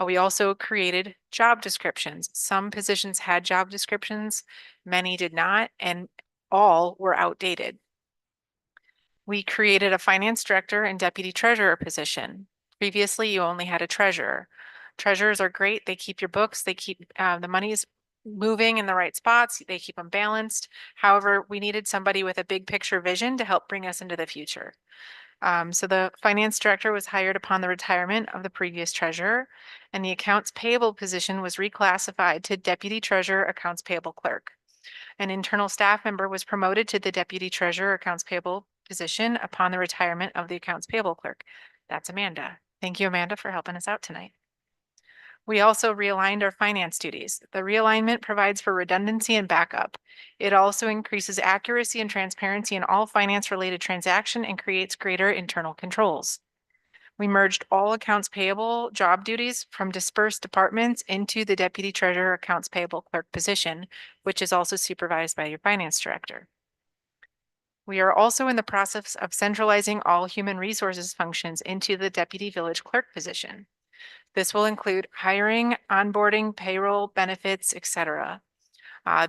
Speaker 12: We also created job descriptions. Some positions had job descriptions, many did not, and all were outdated. We created a finance director and deputy treasurer position. Previously, you only had a treasurer. Treasurers are great. They keep your books. They keep the monies moving in the right spots. They keep them balanced. However, we needed somebody with a big picture vision to help bring us into the future. So the finance director was hired upon the retirement of the previous treasurer, and the accounts payable position was reclassified to deputy treasurer, accounts payable clerk. An internal staff member was promoted to the deputy treasurer, accounts payable position upon the retirement of the accounts payable clerk. That's Amanda. Thank you, Amanda, for helping us out tonight. We also realigned our finance duties. The realignment provides for redundancy and backup. It also increases accuracy and transparency in all finance-related transaction and creates greater internal controls. We merged all accounts payable job duties from dispersed departments into the deputy treasurer accounts payable clerk position, which is also supervised by your finance director. We are also in the process of centralizing all human resources functions into the deputy village clerk position. This will include hiring, onboarding, payroll, benefits, etc.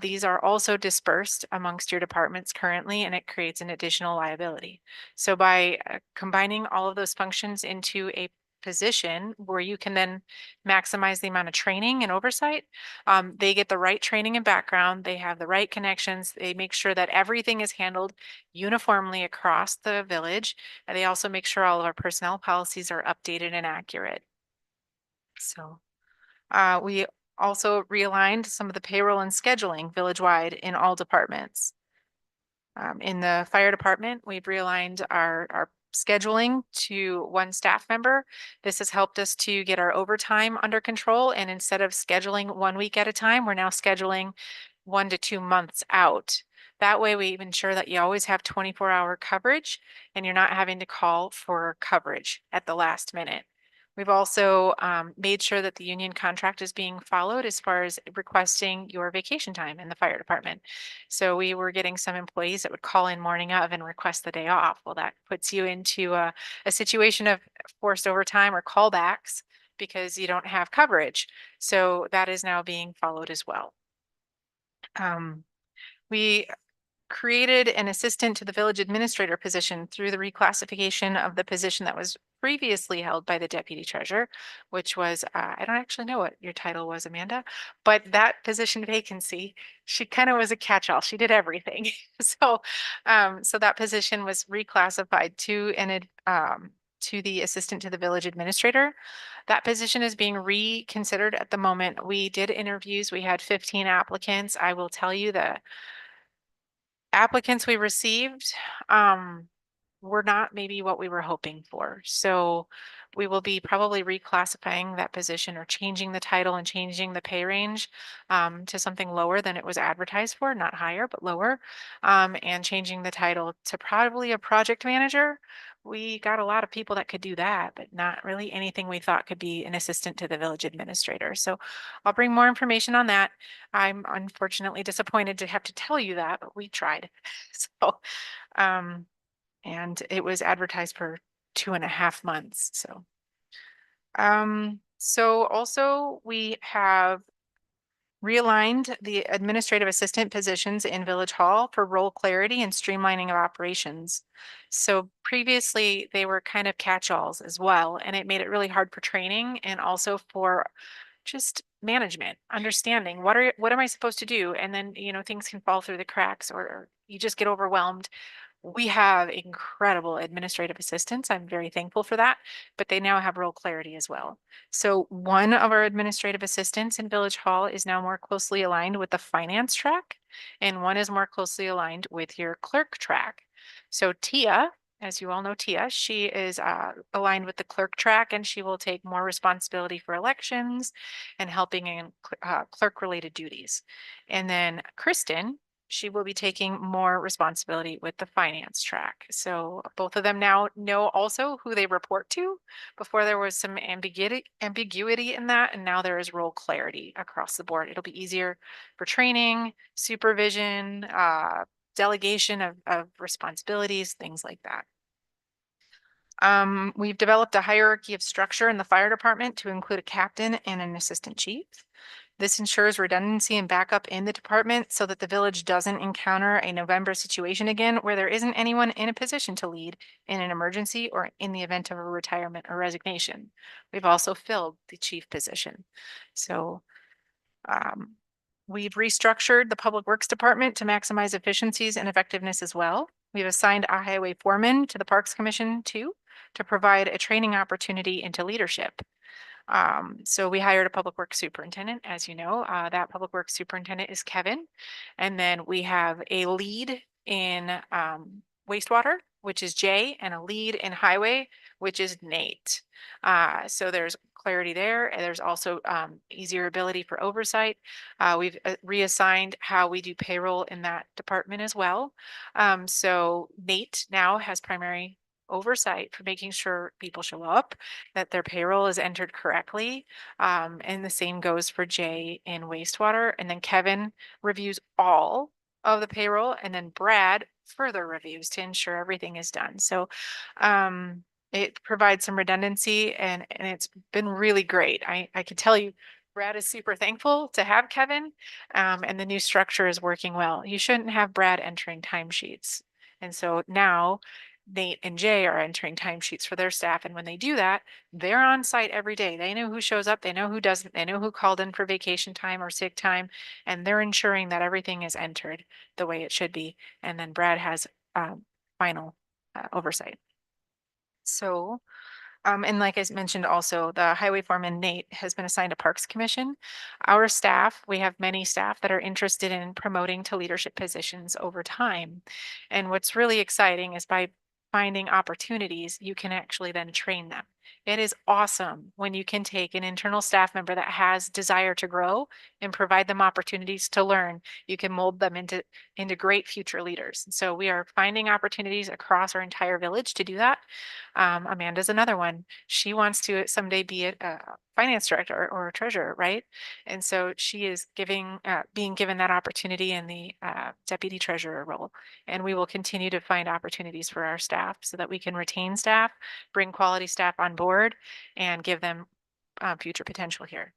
Speaker 12: These are also dispersed amongst your departments currently, and it creates an additional liability. So by combining all of those functions into a position where you can then maximize the amount of training and oversight, they get the right training and background, they have the right connections, they make sure that everything is handled uniformly across the village, and they also make sure all of our personnel policies are updated and accurate. So we also realigned some of the payroll and scheduling village-wide in all departments. In the fire department, we've realigned our scheduling to one staff member. This has helped us to get our overtime under control. And instead of scheduling 1 week at a time, we're now scheduling 1 to 2 months out. That way we ensure that you always have 24-hour coverage and you're not having to call for coverage at the last minute. We've also made sure that the union contract is being followed as far as requesting your vacation time in the fire department. So we were getting some employees that would call in morning of and request the day off. Well, that puts you into a situation of forced overtime or callbacks because you don't have coverage. So that is now being followed as well. We created an assistant to the village administrator position through the reclassification of the position that was previously held by the deputy treasurer, which was, I don't actually know what your title was, Amanda, but that position vacancy, she kind of was a catch-all. She did everything. So that position was reclassified to the assistant to the village administrator. That position is being reconsidered at the moment. We did interviews. We had 15 applicants. I will tell you that applicants we received were not maybe what we were hoping for. So we will be probably reclassifying that position or changing the title and changing the pay range to something lower than it was advertised for, not higher, but lower, and changing the title to probably a project manager. We got a lot of people that could do that, but not really anything we thought could be an assistant to the village administrator. So I'll bring more information on that. I'm unfortunately disappointed to have to tell you that, but we tried. So, and it was advertised for 2.5 months. So also we have realigned the administrative assistant positions in Village Hall for role clarity and streamlining of operations. So previously they were kind of catch-alls as well, and it made it really hard for training and also for just management, understanding what am I supposed to do? And then, things can fall through the cracks or you just get overwhelmed. We have incredible administrative assistants. I'm very thankful for that, but they now have role clarity as well. So one of our administrative assistants in Village Hall is now more closely aligned with the finance track, and one is more closely aligned with your clerk track. So Tia, as you all know, Tia, she is aligned with the clerk track, and she will take more responsibility for elections and helping in clerk related duties. And then Kristen, she will be taking more responsibility with the finance track. So both of them now know also who they report to. Before there was some ambiguity in that, and now there is role clarity across the board. It'll be easier for training, supervision, delegation of responsibilities, things like that. We've developed a hierarchy of structure in the fire department to include a captain and an assistant chief. This ensures redundancy and backup in the department so that the village doesn't encounter a November situation again where there isn't anyone in a position to lead in an emergency or in the event of a retirement or resignation. We've also filled the chief position. So we've restructured the Public Works Department to maximize efficiencies and effectiveness as well. We've assigned a highway foreman to the Parks Commission too, to provide a training opportunity into leadership. So we hired a public works superintendent, as you know, that public works superintendent is Kevin. And then we have a lead in wastewater, which is Jay, and a lead in highway, which is Nate. So there's clarity there. And there's also easier ability for oversight. We've reassigned how we do payroll in that department as well. So Nate now has primary oversight for making sure people show up, that their payroll is entered correctly. And the same goes for Jay in wastewater. And then Kevin reviews all of the payroll, and then Brad further reviews to ensure everything is done. So it provides some redundancy, and it's been really great. I can tell you, Brad is super thankful to have Kevin, and the new structure is working well. You shouldn't have Brad entering timesheets. And so now Nate and Jay are entering timesheets for their staff. And when they do that, they're on site every day. They know who shows up. They know who doesn't. They know who called in for vacation time or sick time. And they're ensuring that everything is entered the way it should be. And then Brad has final oversight. So, and like I mentioned also, the highway foreman, Nate, has been assigned to Parks Commission. Our staff, we have many staff that are interested in promoting to leadership positions over time. And what's really exciting is by finding opportunities, you can actually then train them. It is awesome when you can take an internal staff member that has desire to grow and provide them opportunities to learn. You can mold them into great future leaders. So we are finding opportunities across our entire village to do that. Amanda's another one. She wants to someday be a finance director or a treasurer, right? And so she is being given that opportunity in the deputy treasurer role. And we will continue to find opportunities for our staff so that we can retain staff, bring quality staff on board, and give them future potential here.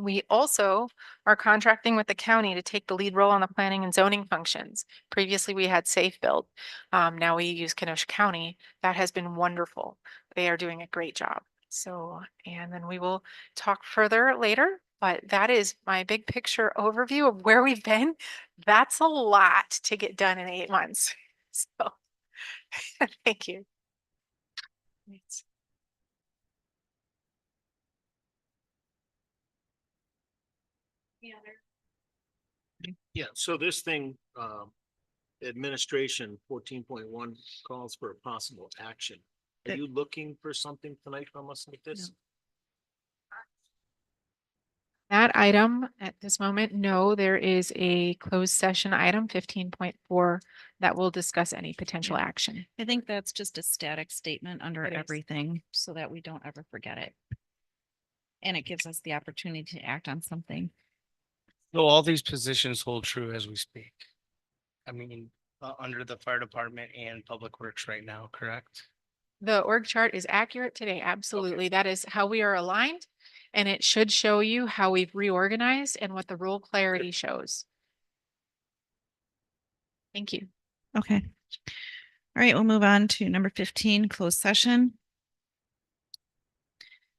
Speaker 12: We also are contracting with the county to take the lead role on the planning and zoning functions. Previously, we had Safe Build. Now we use Kenosha County. That has been wonderful. They are doing a great job. So, and then we will talk further later, but that is my big picture overview of where we've been. That's a lot to get done in 8 months. So, thank you. Thanks.
Speaker 14: Yeah, so this thing, administration 14.1 calls for a possible action. Are
Speaker 3: That-
Speaker 14: you looking for something tonight from us like this?
Speaker 12: That item at this moment, no, there is a closed session item 15.4 that will discuss any potential
Speaker 3: Yeah.
Speaker 12: action.
Speaker 3: I think that's just a static statement under
Speaker 12: It is.
Speaker 3: everything so that we don't ever forget it. And it gives us the opportunity to act on something.
Speaker 10: So all these positions hold true as we speak. I mean, under the fire department and public works right now, correct?
Speaker 12: The org chart is accurate today. Absolutely. That is how we are aligned. And it should show you how we've reorganized and what the role clarity shows. Thank you.
Speaker 3: Okay. All right, we'll move on to number 15, closed session.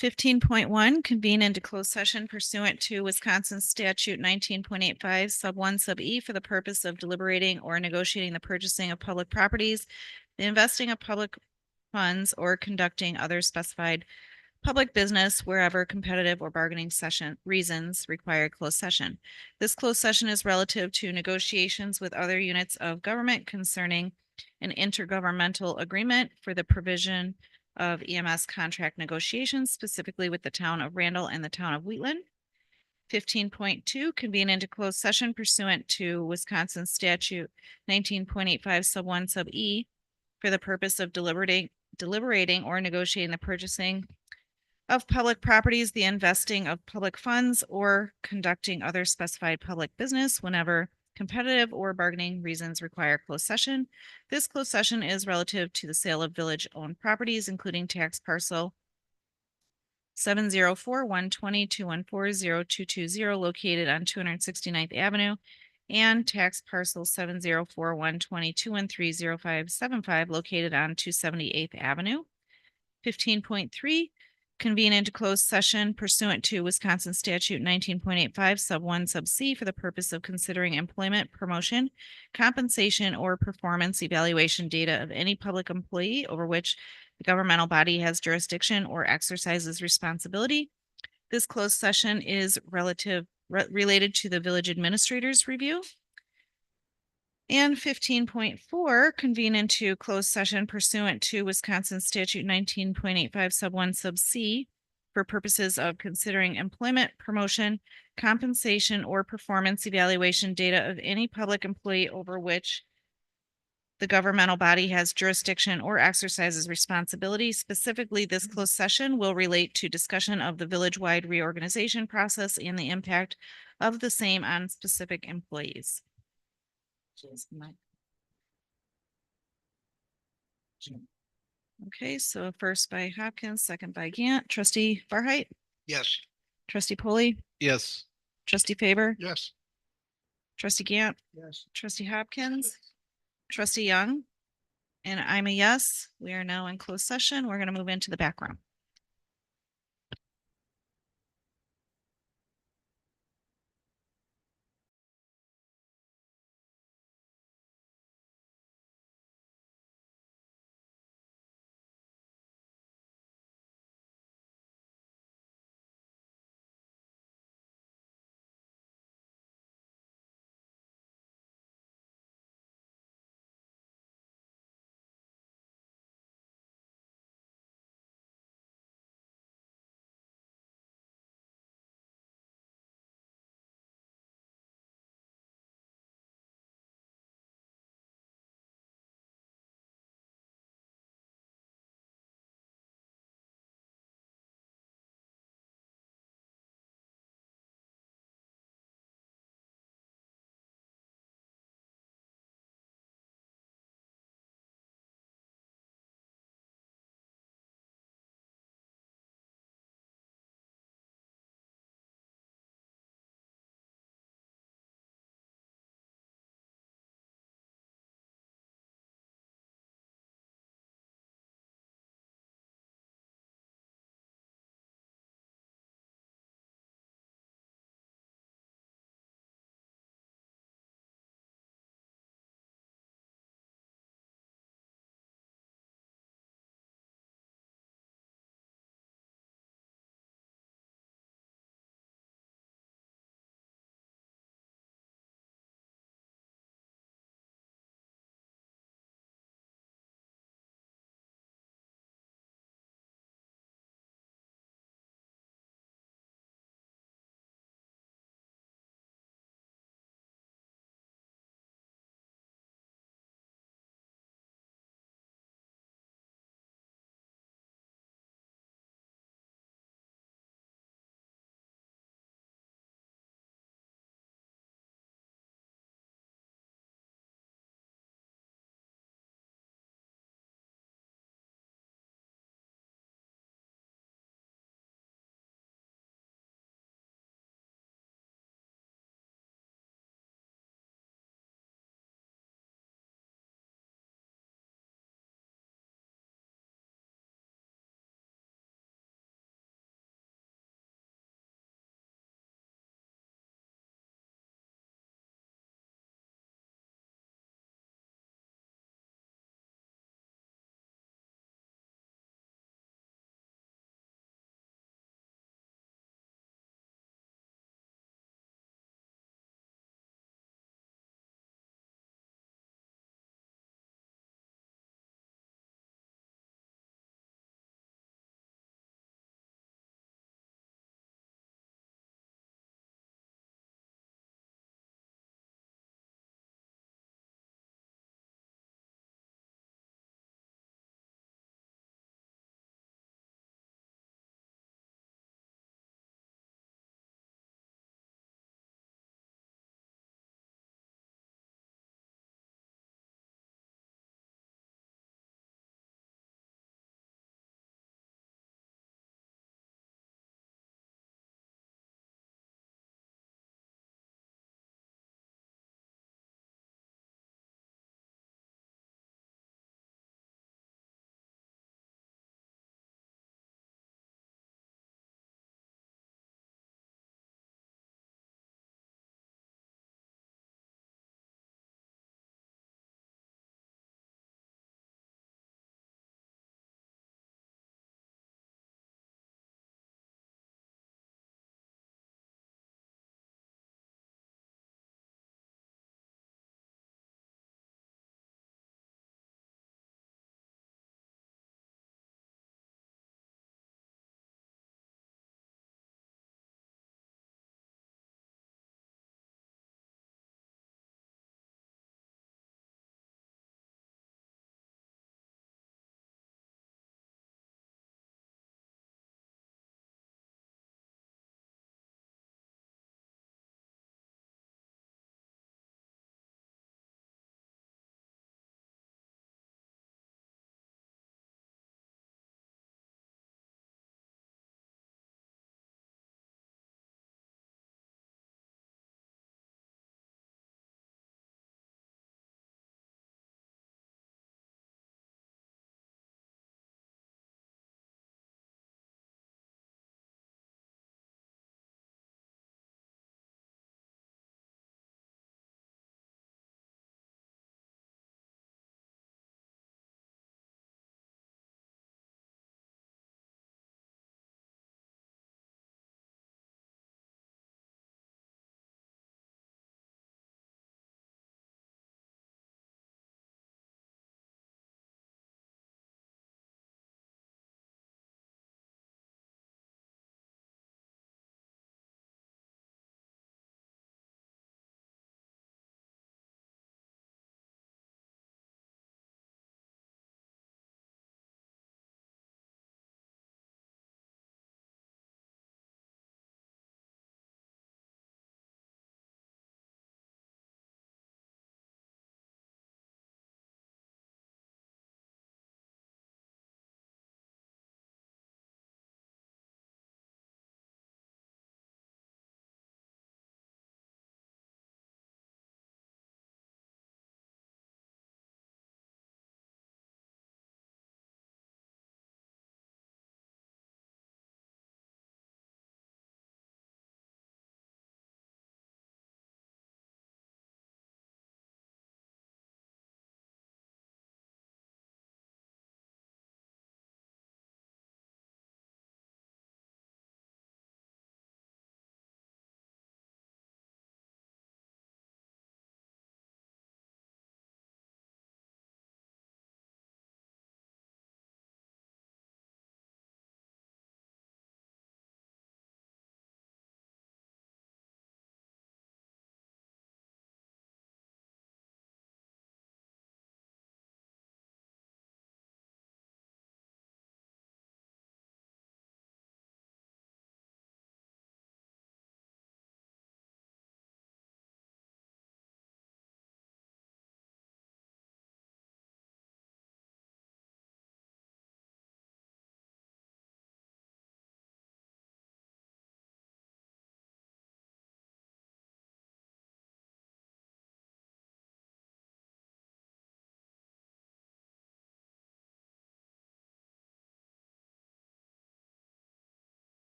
Speaker 3: 15.1, convene into closed session pursuant to Wisconsin statute 19.85 sub 1 sub E for the purpose of deliberating or negotiating the purchasing of public properties, the investing of public funds, or conducting other specified public business wherever competitive or bargaining session reasons require closed session. This closed session is relative to negotiations with other units of government concerning an intergovernmental agreement for the provision of EMS contract negotiations, specifically with the town of Randall and the town of Wheatland. 15.2, convene into closed session pursuant to Wisconsin statute 19.85 sub 1 sub E for the purpose of deliberating or negotiating the purchasing of public properties, the investing of public funds, or conducting other specified public business whenever competitive or bargaining reasons require closed session. This closed session is relative to the sale of village-owned properties, including tax parcel 704-120-214-0220 located on 269th Avenue and tax parcel 704-120-213-0575 located on 278th Avenue. 15.3, convene into closed session pursuant to Wisconsin statute 19.85 sub 1 sub C for the purpose of considering employment, promotion, compensation, or performance evaluation data of any public employee over which the governmental body has jurisdiction or exercises responsibility. This closed session is related to the village administrator's review. And 15.4, convene into closed session pursuant to Wisconsin statute 19.85 sub 1 sub C for purposes of considering employment, promotion, compensation, or performance evaluation data of any public employee over which the governmental body has jurisdiction or exercises responsibility. Specifically, this closed session will relate to discussion of the village-wide reorganization process and the impact of the same on specific employees. Okay, so first by Hopkins, second by Gant. Trustee Farheit,
Speaker 15: Yes.
Speaker 3: trustee Polly,
Speaker 15: Yes.
Speaker 3: trustee Faber,
Speaker 11: Yes.
Speaker 3: trustee Gant,
Speaker 14: Yes.
Speaker 3: trustee Hopkins, trustee Young, and I'm a yes. We are now in closed session. We're going to move into the back room.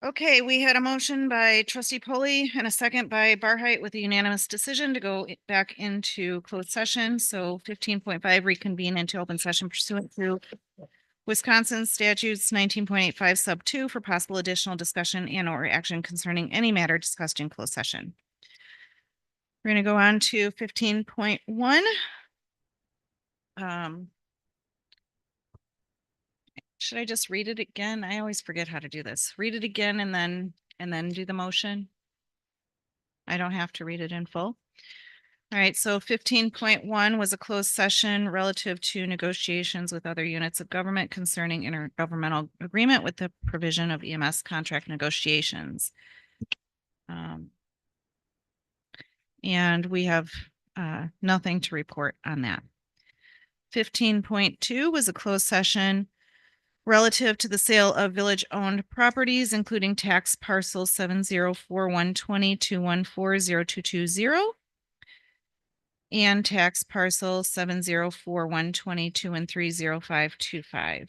Speaker 3: Okay, we had a motion by trustee Polly and a second by Barheit with a unanimous decision to go back into closed session. So 15.5 reconvene into open session pursuant to Wisconsin statutes 19.85 sub 2 for possible additional discussion and or action concerning any matter discussed in closed session. We're gonna go on to 15.1. Should I just read it again? I always forget how to do this. Read it again and then do the motion. I don't have to read it in full. All right, so 15.1 was a closed session relative to negotiations with other units of government concerning intergovernmental agreement with the provision of EMS contract negotiations. And we have nothing to report on that. 15.2 was a closed session relative to the sale of village-owned properties, including tax parcel 704-120-214-0220 and tax parcel 704-122-30525.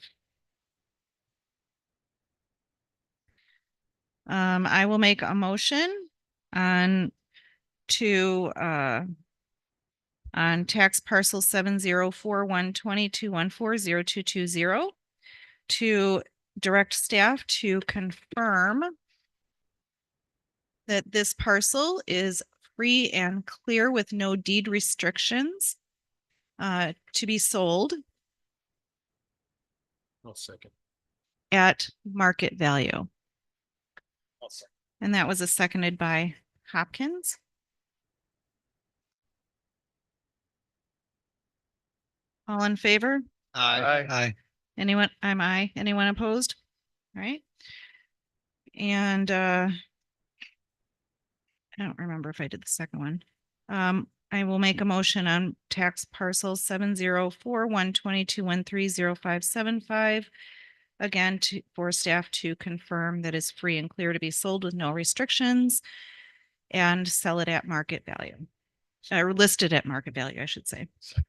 Speaker 3: I will make a motion on tax parcel 704-122-140-0220 to direct staff to confirm that this parcel is free and clear with no deed restrictions to be sold
Speaker 14: I'll second.
Speaker 3: at market value.
Speaker 14: I'll second.
Speaker 3: And that was seconded by Hopkins. All in favor?
Speaker 15: Aye.
Speaker 3: Anyone? I'm aye. Anyone opposed? All right. And I don't remember if I did the second one. I will make a motion on tax parcel 704-122-130-575. Again, for staff to confirm that is free and clear to be sold with no restrictions and sell it at market value. Or listed at market value, I should say. All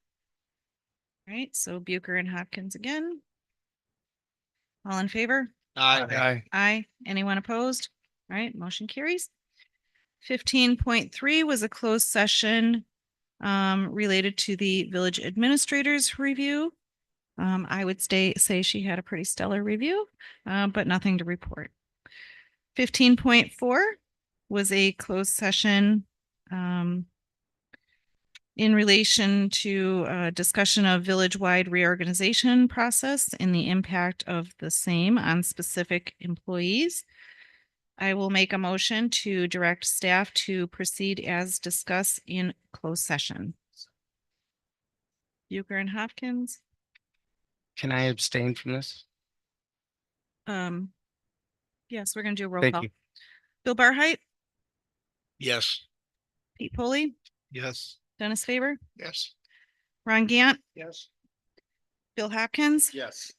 Speaker 3: right, so Bucher and Hopkins again. All in favor?
Speaker 15: Aye.
Speaker 3: Aye. Anyone opposed? All right, motion carries. 15.3 was a closed session related to the village administrator's review. I would say she had a pretty stellar review, but nothing to report. 15.4 was a closed session in relation to discussion of village-wide reorganization process and the impact of the same on specific employees. I will make a motion to direct staff to proceed as discussed in closed session. Bucher and Hopkins.
Speaker 10: Can I abstain from this?
Speaker 3: Yes, we're gonna do a roll
Speaker 10: Thank
Speaker 3: call.
Speaker 10: you.
Speaker 3: Bill Barheit,
Speaker 15: Yes.
Speaker 3: Pete Polly,
Speaker 15: Yes.
Speaker 3: Dennis Faber,
Speaker 11: Yes.
Speaker 3: Ron Gant,
Speaker 11: Yes.
Speaker 3: Bill Hopkins,
Speaker 14: Yes.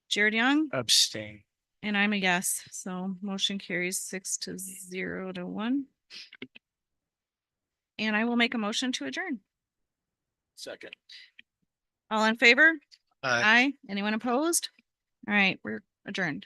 Speaker 3: Jared Young,
Speaker 10: Abstain.
Speaker 3: and I'm a yes. So motion carries 6-0-1. And I will make a motion to adjourn.
Speaker 14: Second.
Speaker 3: All in favor?
Speaker 15: Aye.
Speaker 3: Aye. Anyone opposed? All right, we're adjourned.